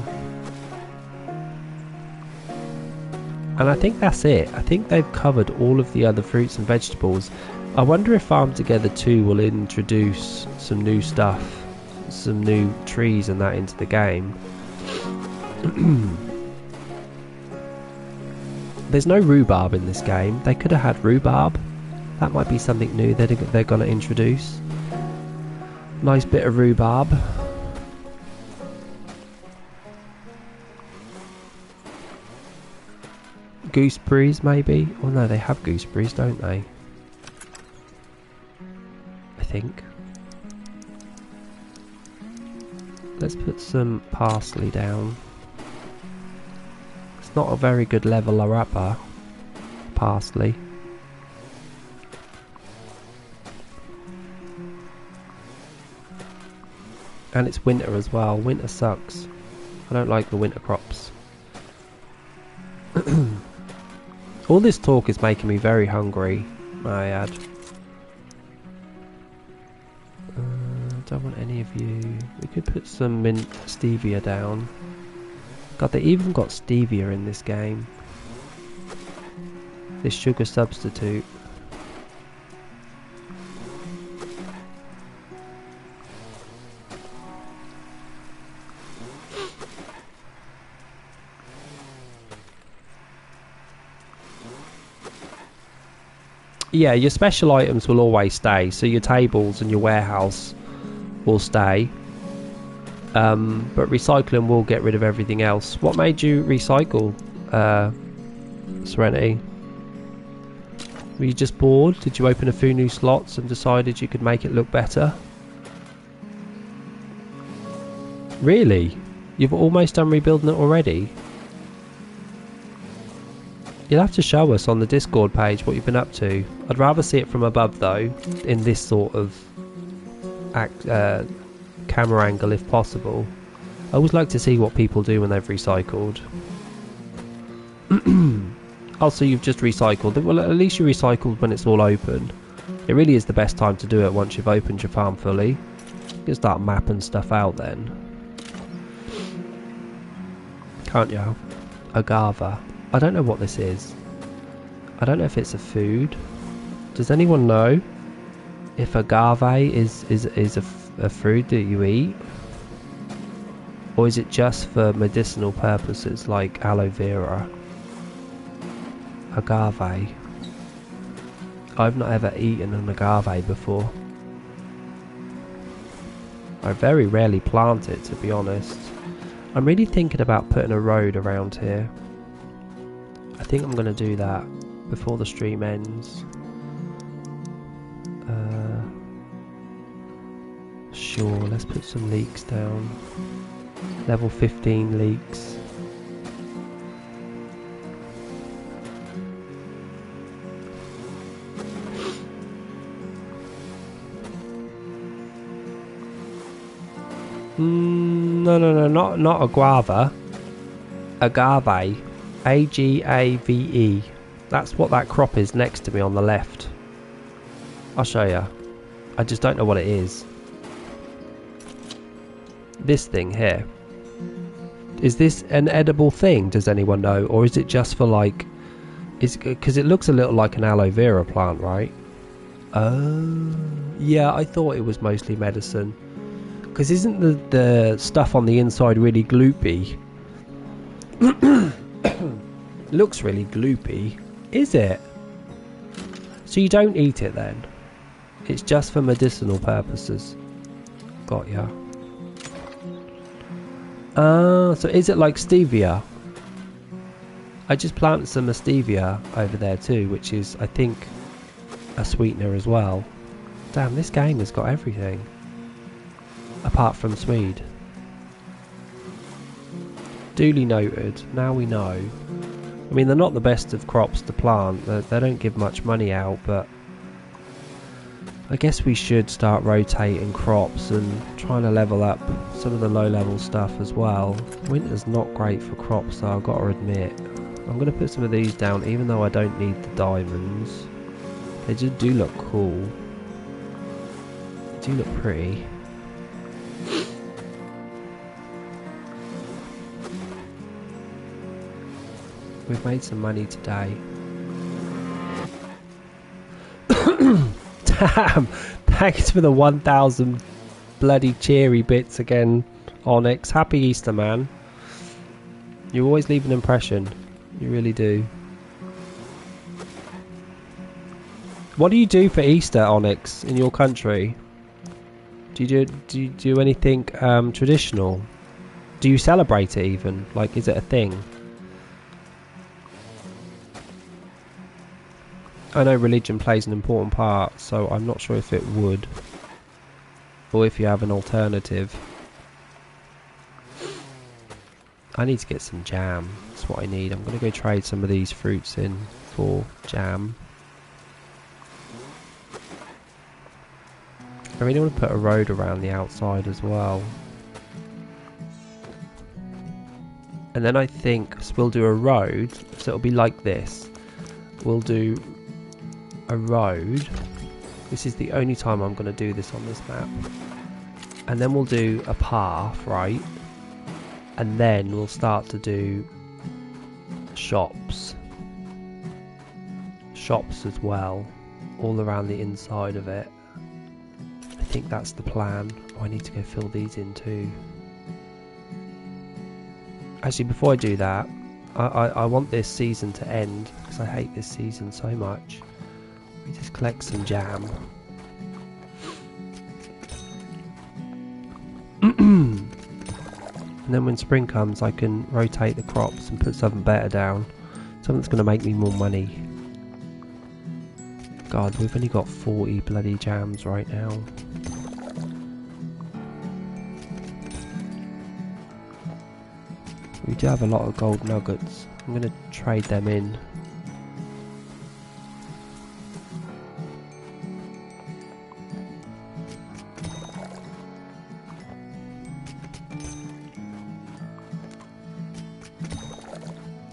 And I think that's it. I think they've covered all of the other fruits and vegetables. I wonder if Farm Together 2 will introduce some new stuff, some new trees and that into the game. There's no rhubarb in this game. They could have had rhubarb. That might be something new they're going to introduce. Nice bit of rhubarb. Gooseberries maybe? Oh no, they have gooseberries, don't they? I think. Let's put some parsley down. It's not a very good leveler upper, parsley. And it's winter as well. Winter sucks. I don't like the winter crops. All this talk is making me very hungry, I add. Don't want any of you. We could put some mint stevia down. God, they even got stevia in this game. This sugar substitute. Yeah, your special items will always stay. So your tables and your warehouse will stay. But recycling will get rid of everything else. What made you recycle, Serenity? Were you just bored? Did you open a few new slots and decided you could make it look better? Really? You've almost done rebuilding it already? You'll have to show us on the Discord page what you've been up to. I'd rather see it from above though, in this sort of camera angle if possible. I always like to see what people do when they've recycled. Oh, so you've just recycled. Well, at least you recycled when it's all open. It really is the best time to do it once you've opened your farm fully. You can start mapping stuff out then. Can't you? Agave. I don't know what this is. I don't know if it's a food. Does anyone know if agave is a fruit that you eat? Or is it just for medicinal purposes like aloe vera? Agave. I've not ever eaten an agave before. I very rarely plant it, to be honest. I'm really thinking about putting a road around here. I think I'm going to do that before the stream ends. Sure, let's put some leeks down. Level 15 leeks. No, not a guava. Agave. A-G-A-V-E. That's what that crop is next to me on the left. I'll show you. I just don't know what it is. This thing here. Is this an edible thing? Does anyone know? Or is it just for like... Because it looks a little like an aloe vera plant, right? Oh. Yeah, I thought it was mostly medicine. Because isn't the stuff on the inside really gloopy? Looks really gloopy. Is it? So you don't eat it then? It's just for medicinal purposes. Got ya. So is it like stevia? I just planted some stevia over there too, which is, I think, a sweetener as well. Damn, this game has got everything. Apart from Swede. Duly noted. Now we know. I mean, they're not the best of crops to plant. They don't give much money out, but I guess we should start rotating crops and trying to level up some of the low-level stuff as well. Winter's not great for crops, though, I've got to admit. I'm going to put some of these down, even though I don't need the diamonds. They just do look cool. They do look pretty. We've made some money today. Damn! Thanks for the 1,000 bloody cheery bits again, Onyx. Happy Easter, man. You always leave an impression. You really do. What do you do for Easter, Onyx, in your country? Do you do anything traditional? Do you celebrate it even? Like, is it a thing? I know religion plays an important part, so I'm not sure if it would. Or if you have an alternative. I need to get some jam. That's what I need. I'm going to go trade some of these fruits in for jam. I really want to put a road around the outside as well. And then I think we'll do a road, so it'll be like this. We'll do a road. This is the only time I'm going to do this on this map. And then we'll do a path, right? And then we'll start to do shops. Shops as well, all around the inside of it. I think that's the plan. Oh, I need to go fill these in too. Actually, before I do that, I want this season to end, because I hate this season so much. We just collect some jam. And then when spring comes, I can rotate the crops and put something better down. Something that's going to make me more money. God, we've only got 40 bloody jams right now. We do have a lot of gold nuggets. I'm going to trade them in.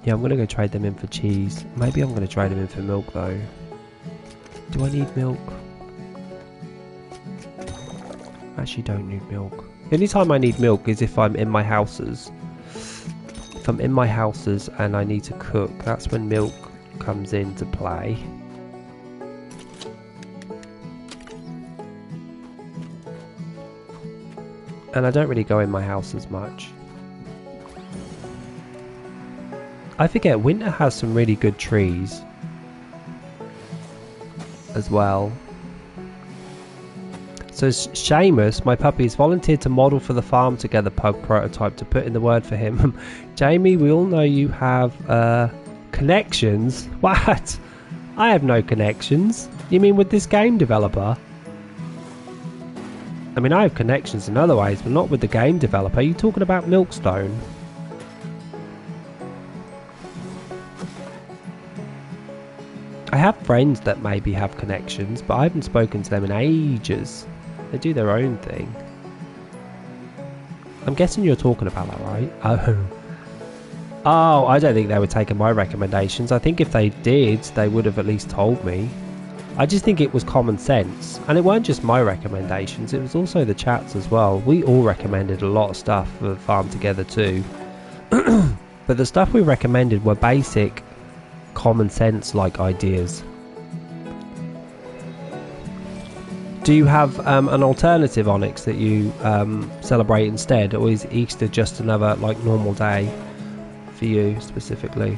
Yeah, I'm going to go trade them in for cheese. Maybe I'm going to trade them in for milk though. Do I need milk? I actually don't need milk. The only time I need milk is if I'm in my houses. If I'm in my houses and I need to cook, that's when milk comes into play. And I don't really go in my house as much. I forget, winter has some really good trees. as well. So Seamus, my puppy, has volunteered to model for the Farm Together pug prototype to put in the word for him. Jamie, we all know you have connections. What? I have no connections. You mean with this game developer? I mean, I have connections in other ways, but not with the game developer. Are you talking about Milkstone? I have friends that maybe have connections, but I haven't spoken to them in ages. They do their own thing. I'm guessing you're talking about that, right? Oh, I don't think they were taking my recommendations. I think if they did, they would have at least told me. I just think it was common sense. And it weren't just my recommendations, it was also the chat's as well. We all recommended a lot of stuff for Farm Together too. But the stuff we recommended were basic, common sense like ideas. Do you have an alternative Onyx that you celebrate instead, or is Easter just another like normal day for you specifically?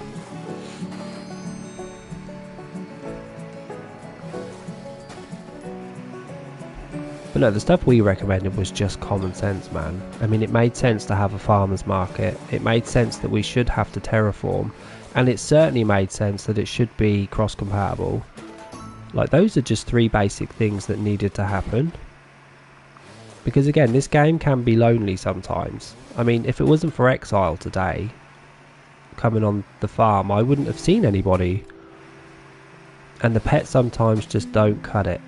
But no, the stuff we recommended was just common sense, man. I mean, it made sense to have a farmer's market. It made sense that we should have to terraform. And it certainly made sense that it should be cross-compatible. Like, those are just three basic things that needed to happen. Because again, this game can be lonely sometimes. I mean, if it wasn't for Exile today, coming on the farm, I wouldn't have seen anybody. And the pets sometimes just don't cut it.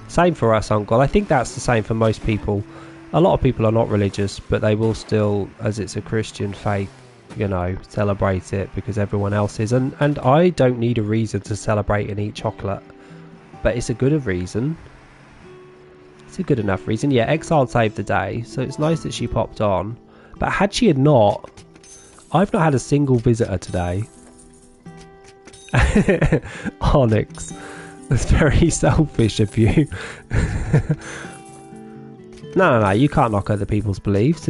Same for us, Uncle. I think that's the same for most people. A lot of people are not religious, but they will still, as it's a Christian faith, you know, celebrate it because everyone else is. And I don't need a reason to celebrate and eat chocolate, but it's a good reason. It's a good enough reason. Yeah, Exile saved the day, so it's nice that she popped on. But had she had not, I've not had a single visitor today. Onyx. That's very selfish of you. No, you can't knock other people's beliefs.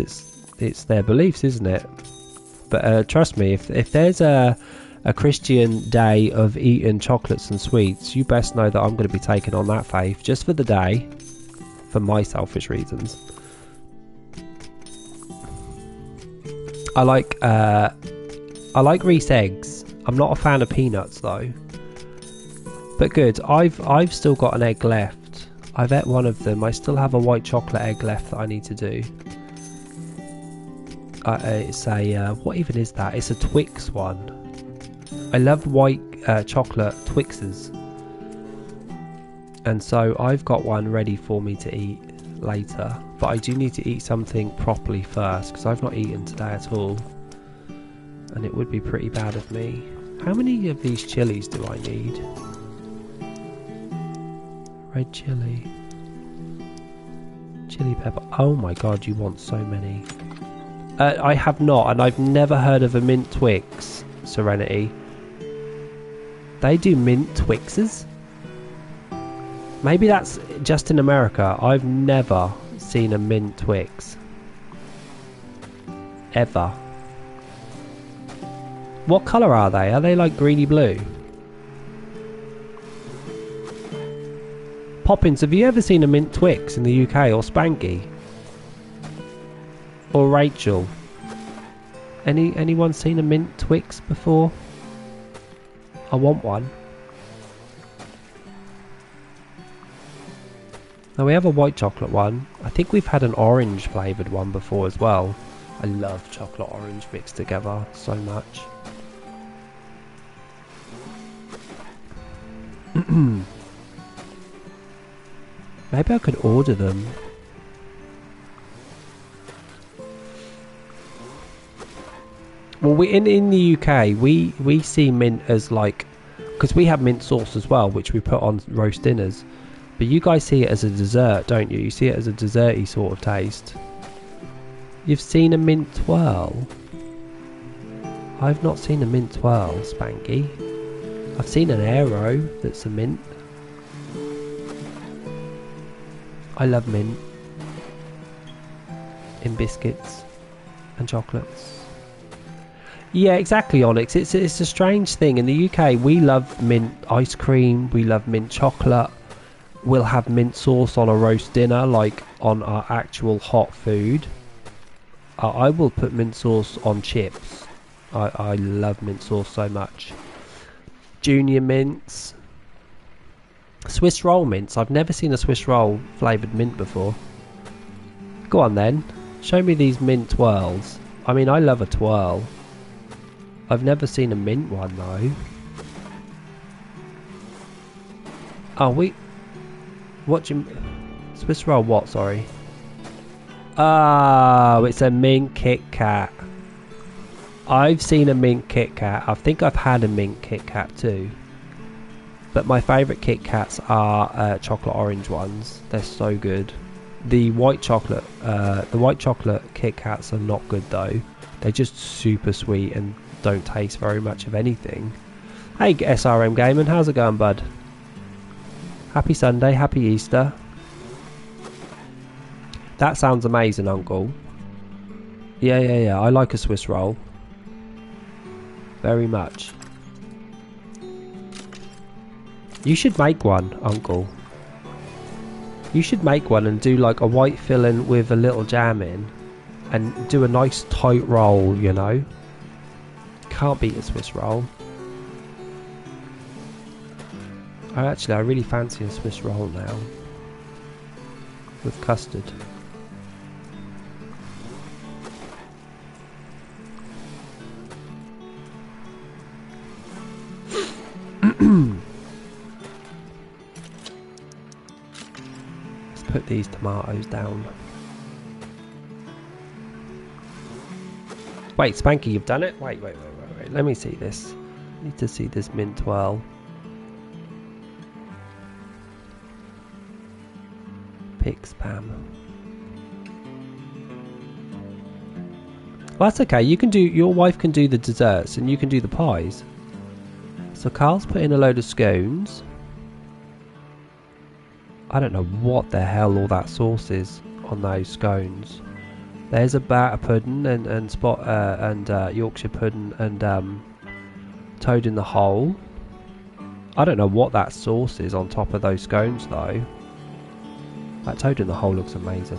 It's their beliefs, isn't it? But trust me, if there's a Christian day of eating chocolates and sweets, you best know that I'm going to be taking on that faith just for the day, for my selfish reasons. I like Reese eggs. I'm not a fan of peanuts though. But good, I've still got an egg left. I've ate one of them. I still have a white chocolate egg left that I need to do. It's a, what even is that? It's a Twix one. I love white chocolate Twixes. And so I've got one ready for me to eat later. But I do need to eat something properly first, because I've not eaten today at all. And it would be pretty bad of me. How many of these chilies do I need? Red chili. Chili pepper. Oh my god, you want so many. I have not, and I've never heard of a mint Twix, Serenity. They do mint Twixes? Maybe that's just in America. I've never seen a mint Twix. Ever. What colour are they? Are they like greeny blue? Poppins, have you ever seen a mint Twix in the UK, or Spanky? Or Rachel? Anyone seen a mint Twix before? I want one. Now we have a white chocolate one. I think we've had an orange flavoured one before as well. I love chocolate orange mixed together so much. Maybe I could order them. Well, in the UK, we see mint as like, because we have mint sauce as well, which we put on roast dinners. But you guys see it as a dessert, don't you? You see it as a desserty sort of taste. You've seen a mint twirl? I've not seen a mint twirl, Spanky. I've seen an arrow that's a mint. I love mint in biscuits and chocolates. Yeah, exactly, Onyx. It's a strange thing. In the UK, we love mint ice cream. We love mint chocolate. We'll have mint sauce on a roast dinner, like on our actual hot food. I will put mint sauce on chips. I love mint sauce so much. Junior mints. Swiss roll mints. I've never seen a Swiss roll flavoured mint before. Go on then. Show me these mint twirls. I mean, I love a twirl. I've never seen a mint one though. Oh, what do you... Swiss roll what, sorry? Oh, it's a mint Kit Kat. I've seen a mint Kit Kat. I think I've had a mint Kit Kat too. But my favourite Kit Kats are chocolate orange ones. They're so good. The white chocolate Kit Kats are not good though. They're just super sweet and don't taste very much of anything. Hey SRM Gaymer, how's it going, bud? Happy Sunday, happy Easter. That sounds amazing, Uncle. Yeah, I like a Swiss roll. Very much. You should make one, Uncle. You should make one and do like a white filling with a little jam in. And do a nice tight roll, you know. Can't beat a Swiss roll. I really fancy a Swiss roll now. With custard. Let's put these tomatoes down. Wait, Spanky, you've done it? Wait. Let me see this. I need to see this mint twirl. Pick spam. Well, that's okay. You can do. Your wife can do the desserts, and you can do the pies. So Carl's put in a load of scones. I don't know what the hell all that sauce is on those scones. There's a batter pudding and Yorkshire pudding and toad in the hole. I don't know what that sauce is on top of those scones though. That toad in the hole looks amazing.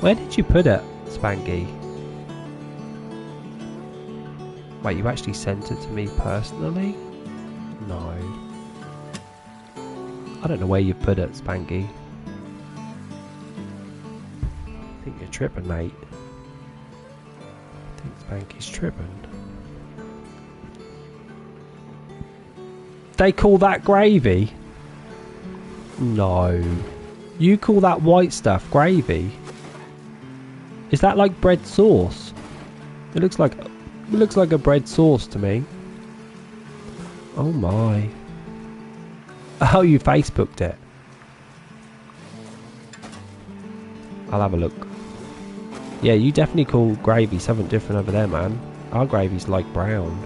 Where did you put it, Spanky? Wait, you actually sent it to me personally? No. I don't know where you put it, Spanky. I think you're tripping, mate. I think Spanky's tripping. They call that gravy? No. You call that white stuff gravy? Is that like bread sauce? It looks like a bread sauce to me. Oh my. Oh, you Facebooked it. I'll have a look. Yeah, you definitely call gravy something different over there, man. Our gravy's like brown.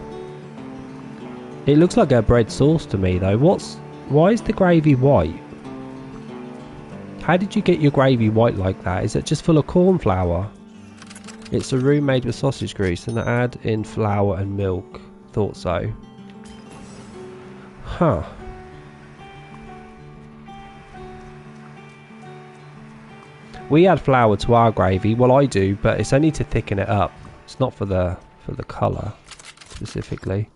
It looks like a bread sauce to me though. Why is the gravy white? How did you get your gravy white like that? Is it just full of corn flour? It's a roux made with sausage grease and add in flour and milk. Thought so. Huh. We add flour to our gravy. Well, I do, but it's only to thicken it up. It's not for the colour specifically.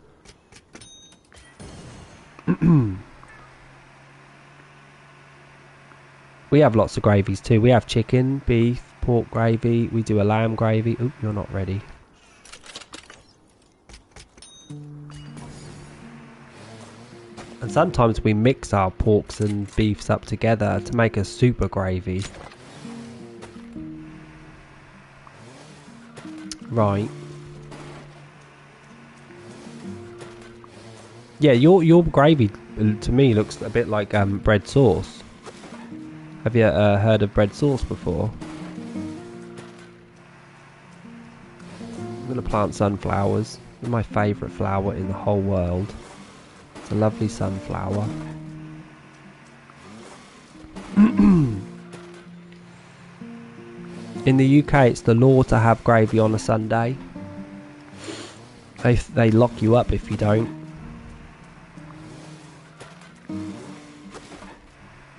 We have lots of gravies too. We have chicken, beef, pork gravy. We do a lamb gravy. Oop, you're not ready. And sometimes we mix our porks and beefs up together to make a super gravy. Right. Yeah, your gravy to me looks a bit like bread sauce. Have you heard of bread sauce before? I'm going to plant sunflowers. They're my favourite flower in the whole world. It's a lovely sunflower. In the UK, it's the law to have gravy on a Sunday. They lock you up if you don't.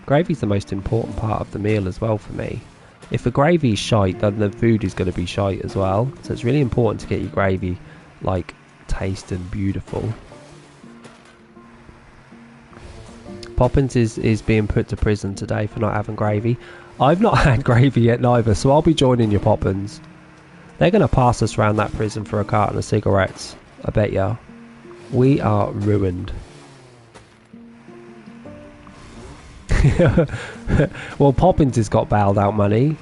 Gravy's the most important part of the meal as well for me. If the gravy's shite, then the food is going to be shite as well. So it's really important to get your gravy like tasting beautiful. Poppins is being put to prison today for not having gravy. I've not had gravy yet neither, so I'll be joining your Poppins. They're going to pass us around that prison for a carton of cigarettes. I bet ya. We are ruined. Well, Poppins has got bailed out money.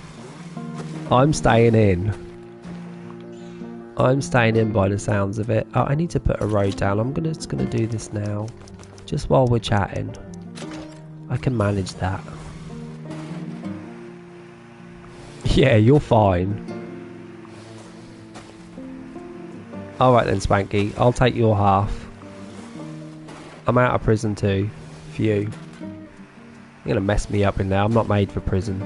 I'm staying in. I'm staying in by the sounds of it. Oh, I need to put a road down. I'm just gonna do this now, just while we're chatting. I can manage that. Yeah, you're fine. Alright then, Spanky. I'll take your half. I'm out of prison too. Phew. You're gonna mess me up in there. I'm not made for prison.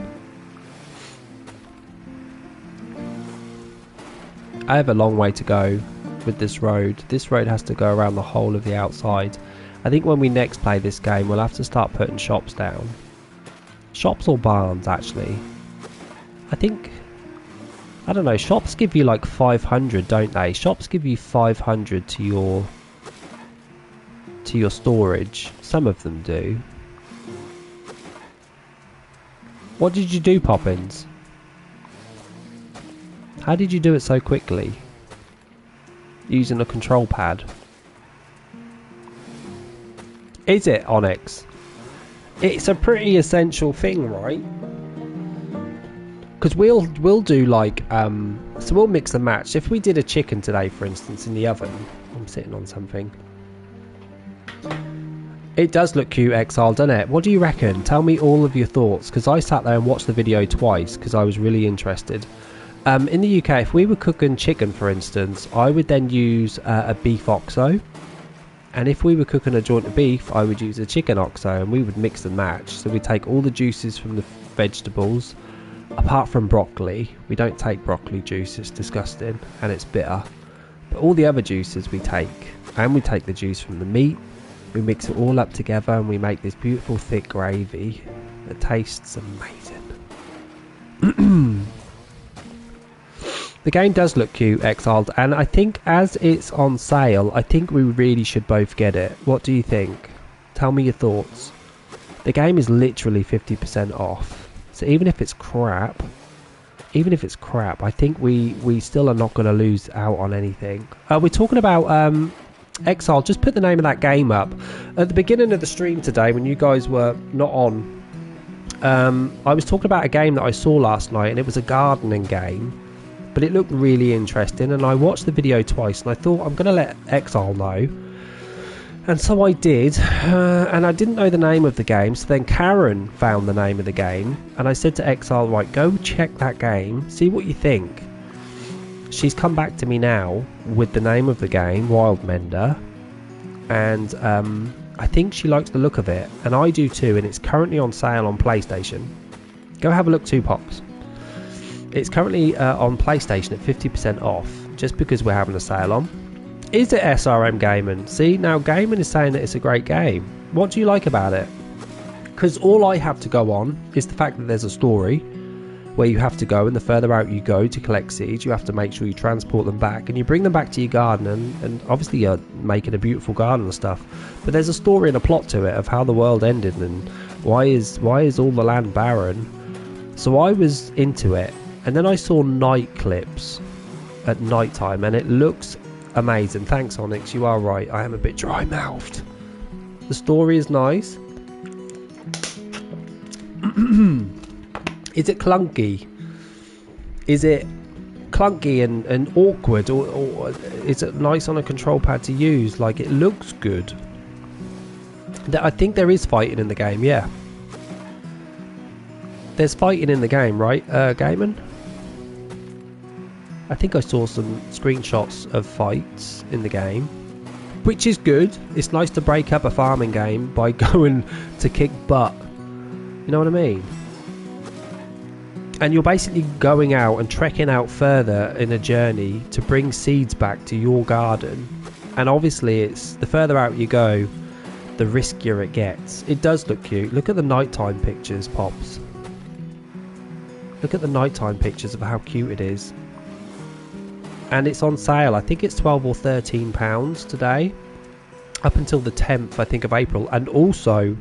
I have a long way to go with this road. This road has to go around the whole of the outside. I think when we next play this game, we'll have to start putting shops down. Shops or barns, actually. I think... I don't know, shops give you like 500, don't they? Shops give you 500 to your storage. Some of them do. What did you do, Poppins? How did you do it so quickly? Using a control pad. Is it, Onyx? It's a pretty essential thing, right? Because we'll do like so we'll mix and match. If we did a chicken today, for instance, in the oven, I'm sitting on something. It does look cute, Exile, doesn't it? What do you reckon? Tell me all of your thoughts, because I sat there and watched the video twice because I was really interested. In the UK, if we were cooking chicken, for instance, I would then use a beef oxo, and if we were cooking a joint of beef, I would use a chicken oxo, and we would mix and match. So we take all the juices from the vegetables, apart from broccoli. We don't take broccoli juice, it's disgusting and it's bitter, but all the other juices we take, and we take the juice from the meat. We mix it all up together and we make this beautiful thick gravy that tastes amazing. The game does look cute, Exiled, and I think as it's on sale, I think we really should both get it. What do you think? Tell me your thoughts. The game is literally 50% off, so even if it's crap, I think we still are not going to lose out on anything. We're talking about Exile. Just put the name of that game up. At the beginning of the stream today, when you guys were not on, I was talking about a game that I saw last night, and it was a gardening game, but it looked really interesting, and I watched the video twice, and I thought, I'm going to let Exile know. And so I did, and I didn't know the name of the game, so then Karen found the name of the game, and I said to Exile, right, go check that game, see what you think. She's come back to me now with the name of the game, Wild Mender, and I think she likes the look of it, and I do too, and it's currently on sale on PlayStation. Go have a look too, Pops. It's currently on PlayStation at 50% off, just because we're having a sale on. Is it SRM Gaming? See, now Gaming is saying that it's a great game. What do you like about it? Because all I have to go on is the fact that there's a story where you have to go, and the further out you go to collect seeds, you have to make sure you transport them back, and you bring them back to your garden, and obviously you're making a beautiful garden and stuff, but there's a story and a plot to it of how the world ended and why is all the land barren. So I was into it, and then I saw night clips at night time, and it looks amazing. Thanks, Onyx, you are right, I am a bit dry mouthed. The story is nice. Is it clunky? Is it clunky and awkward, or is it nice on a control pad to use? Like, it looks good. I think there is fighting in the game, yeah. There's fighting in the game, right, Gayman? I think I saw some screenshots of fights in the game, which is good. It's nice to break up a farming game by going to kick butt. You know what I mean? And you're basically going out and trekking out further in a journey to bring seeds back to your garden. And obviously it's the further out you go, the riskier it gets. It does look cute. Look at the nighttime pictures, Pops. Look at the nighttime pictures of how cute it is. And it's on sale. I think it's 12 or 13 pounds today, up until the 10th, I think, of April. And also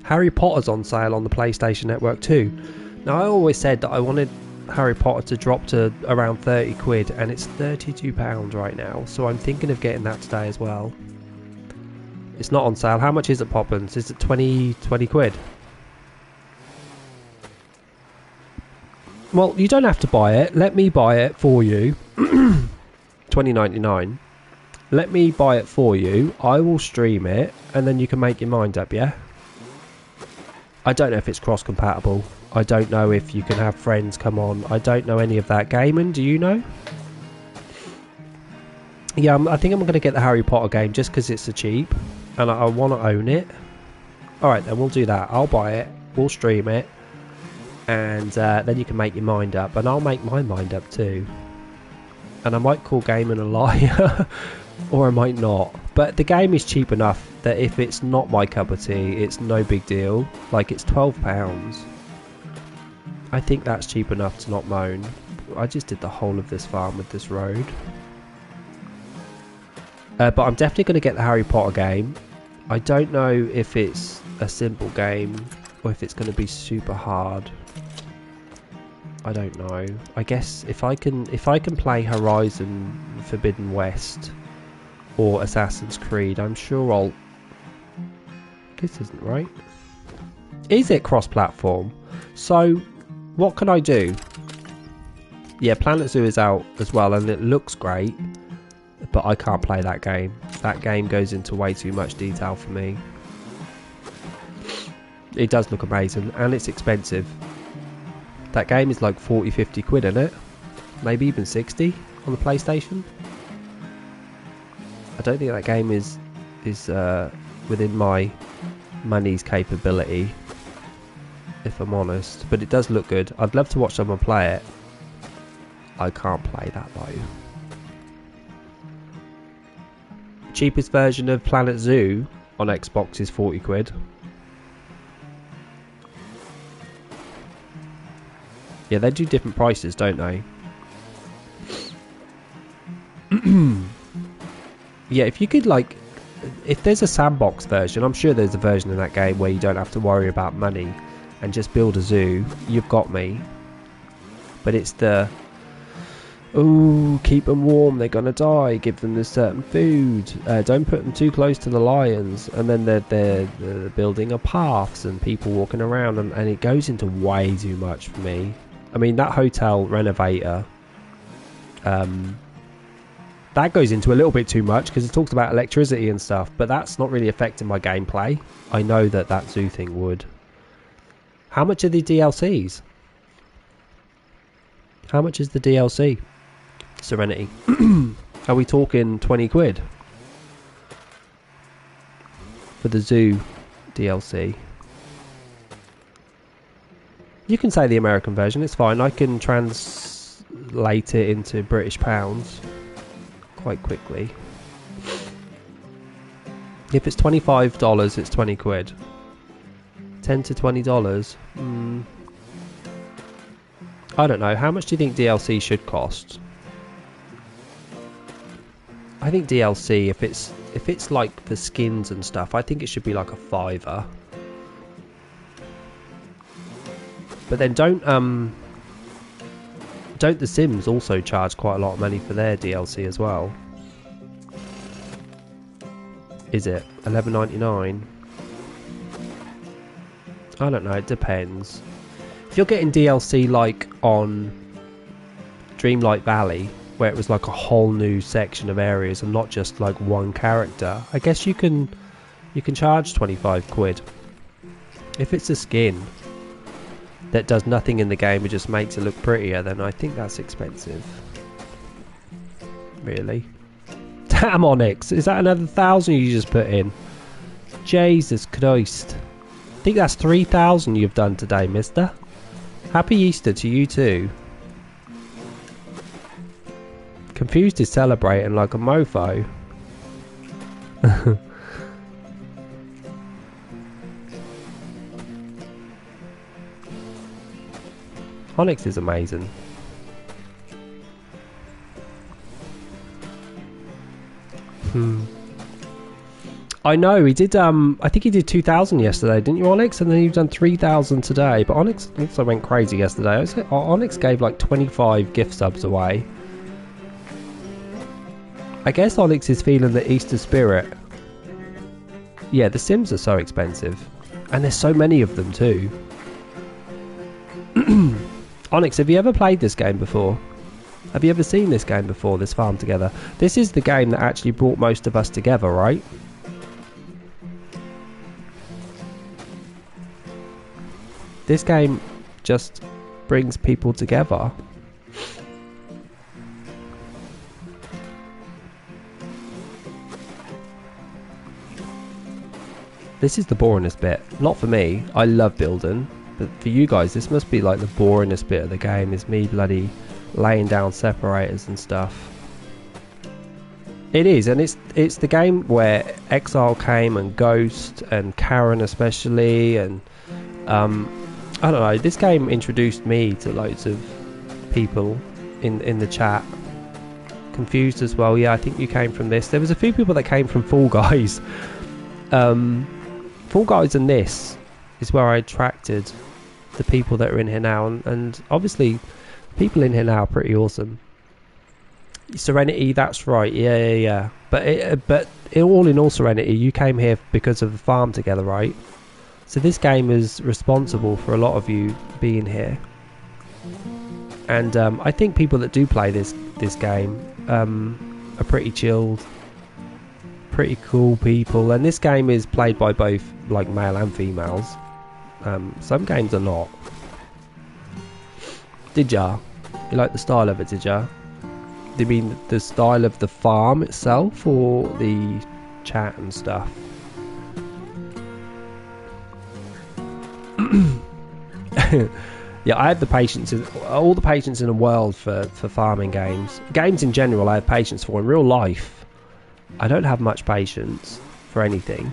Harry Potter's on sale on the PlayStation Network too. Now, I always said that I wanted Harry Potter to drop to around 30 quid, and it's 32 pounds right now, so I'm thinking of getting that today as well. It's not on sale. How much is it, Poppins? Is it 20 quid? Well, you don't have to buy it. Let me buy it for you. 20.99. Let me buy it for you. I will stream it, and then you can make your mind up, yeah? I don't know if it's cross-compatible. I don't know if you can have friends come on. I don't know any of that. Gaymer, do you know? Yeah, I think I'm going to get the Harry Potter game just because it's so cheap. And I want to own it. Alright, then we'll do that. I'll buy it. We'll stream it. And then you can make your mind up. And I'll make my mind up too. And I might call Gaymer a liar. Or I might not. But the game is cheap enough that if it's not my cup of tea, it's no big deal. Like, it's £12. I think that's cheap enough to not moan. I just did the whole of this farm with this road. But I'm definitely going to get the Harry Potter game. I don't know if it's a simple game or if it's going to be super hard. I don't know. I guess if I can play Horizon Forbidden West or Assassin's Creed, I'm sure I'll... This isn't right. Is it cross-platform? So, what can I do? Yeah, Planet Zoo is out as well, and it looks great, but I can't play that game. That game goes into way too much detail for me. It does look amazing, and it's expensive. That game is like 40-50 quid, isn't it? Maybe even 60 on the PlayStation. I don't think that game is within my money's capability, if I'm honest, but it does look good. I'd love to watch someone play it. I can't play that though. Cheapest version of Planet Zoo on Xbox is 40 quid. Yeah, they do different prices, don't they? Yeah, if you could, like, if there's a sandbox version, I'm sure there's a version in that game where you don't have to worry about money and just build a zoo, you've got me. But it's the, oh, keep them warm, they're gonna die, give them this certain food, don't put them too close to the lions, and then they're building a paths and people walking around, and it goes into way too much for me. I mean, that hotel renovator, that goes into a little bit too much because it talks about electricity and stuff, but that's not really affecting my gameplay. I know that that zoo thing would. How much are the DLCs? How much is the DLC? Serenity. Are we talking 20 quid? For the zoo DLC. You can say the American version, it's fine. I can translate it into British pounds quite quickly. If it's $25, it's 20 quid. $10 to $20. I don't know. How much do you think DLC should cost? I think DLC, if it's like the skins and stuff, I think it should be like a £5. But then don't The Sims also charge quite a lot of money for their DLC as well? Is it $11.99? I don't know, it depends. If you're getting DLC like on Dreamlight Valley, where it was like a whole new section of areas and not just like one character, I guess you can charge 25 quid. If it's a skin that does nothing in the game, it just makes it look prettier, then I think that's expensive. Really? Damn, Onyx, is that another 1,000 you just put in? Jesus Christ. I think that's 3,000 you've done today, mister. Happy Easter to you too. Confused is celebrating like a mofo. Onyx is amazing. I know, he did, I think he did 2,000 yesterday, didn't you, Onyx? And then you've done 3,000 today. But Onyx also went crazy yesterday. Onyx gave like 25 gift subs away. I guess Onyx is feeling the Easter spirit. Yeah, the Sims are so expensive. And there's so many of them too. Onyx, have you ever played this game before? Have you ever seen this game before, this Farm Together? This is the game that actually brought most of us together, right? This game just brings people together. This is the boringest bit. Not for me. I love building. But for you guys, this must be like the boringest bit of the game, is me bloody laying down separators and stuff. It is, and it's the game where Exile came, and Ghost, and Karen especially, and I don't know, this game introduced me to loads of people in the chat. Confused as well, yeah, I think you came from this. There was a few people that came from Fall Guys. Fall Guys and this is where I attracted the people that are in here now, and obviously people in here now are pretty awesome. Serenity, that's right, yeah. But all in all, Serenity, you came here because of the Farm Together, right? So this game is responsible for a lot of you being here. And I think people that do play this game are pretty chilled, pretty cool people. And this game is played by both like male and females. Some games are not. Did ya? You like the style of it, did ya? Do you mean the style of the farm itself, or the chat and stuff? Yeah, I have the patience, all the patience in the world for farming games. Games in general I have patience for. In real life, I don't have much patience for anything.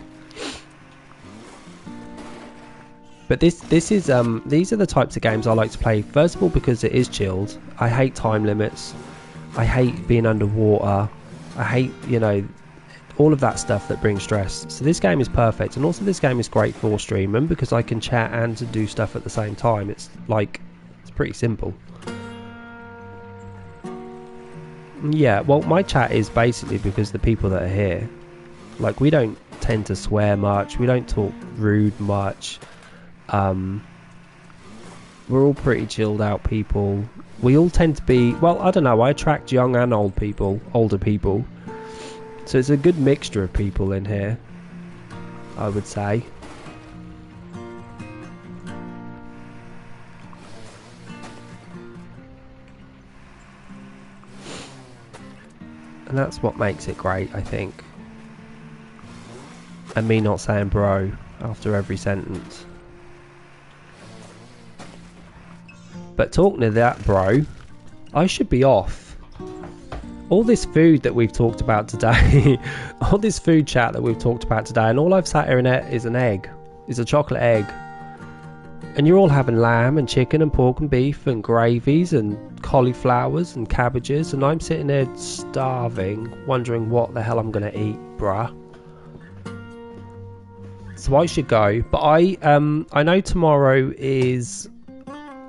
But this is these are the types of games I like to play. First of all, because it is chilled. I hate time limits. I hate being underwater. I hate, you know, all of that stuff that brings stress. So this game is perfect, and also this game is great for streaming because I can chat and to do stuff at the same time. It's pretty simple. Yeah, well, my chat is basically because the people that are here, like, we don't tend to swear much, we don't talk rude much. We're all pretty chilled out people. We all tend to be, well, I don't know, I attract young and old people, older people. So it's a good mixture of people in here, I would say. And that's what makes it great, I think. And me not saying bro after every sentence. But talking to that, bro, I should be off. All this food that we've talked about today, all this food chat that we've talked about today, and all I've sat here in it is an egg, is a chocolate egg. And you're all having lamb and chicken and pork and beef and gravies and cauliflowers and cabbages, and I'm sitting there starving, wondering what the hell I'm going to eat, bruh. So I should go, but I know tomorrow is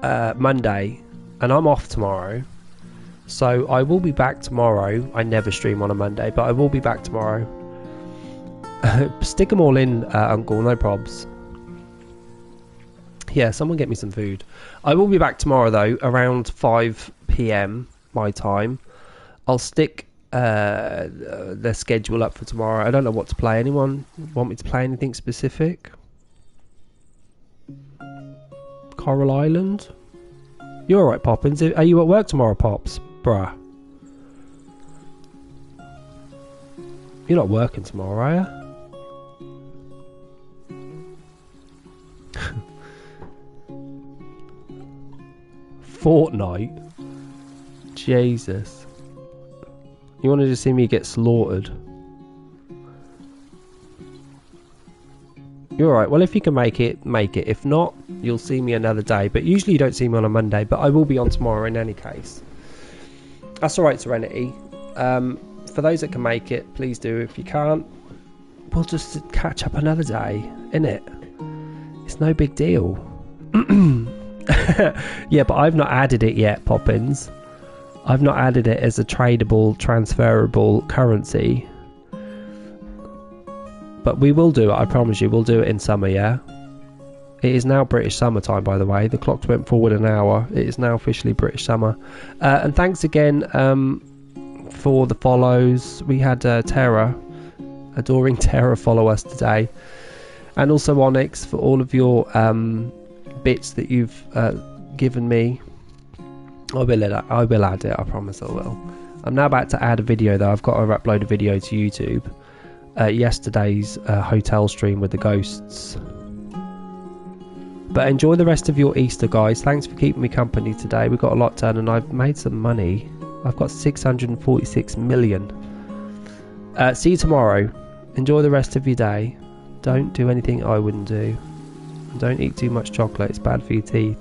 Monday, and I'm off tomorrow, so I will be back tomorrow. I never stream on a Monday, but I will be back tomorrow. Stick them all in, Uncle, no probs. Yeah, someone get me some food. I will be back tomorrow though, around 5 PM my time. I'll stick the schedule up for tomorrow. I don't know what to play. Anyone want me to play anything specific? Coral Island? You're alright, Poppins. Are you at work tomorrow, Pops? Bruh. You're not working tomorrow, are you? fortnight? Jesus. You want to just see me get slaughtered? You're alright. Well, if you can make it, make it. If not, you'll see me another day. But usually you don't see me on a Monday, but I will be on tomorrow in any case. That's alright, Serenity. For those that can make it, please do. If you can't, we'll just catch up another day, innit? It's no big deal. Yeah, but I've not added it yet, Poppins. I've not added it as a tradable, transferable currency. But we will do it, I promise you. We'll do it in summer, yeah? It is now British summertime, by the way. The clock went forward an hour. It is now officially British summer. And thanks again for the follows. We had Terra, Adoring Terra, follow us today. And also Onyx for all of your bits that you've given me. I will add it, I promise I will. I'm now about to add a video though. I've got to upload a video to YouTube. Yesterday's hotel stream with the ghosts. But enjoy the rest of your Easter, guys. Thanks for keeping me company today. We've got a lot done and I've made some money. I've got 646 million. See you tomorrow. Enjoy the rest of your day. Don't do anything I wouldn't do. Don't eat too much chocolate. It's bad for your teeth.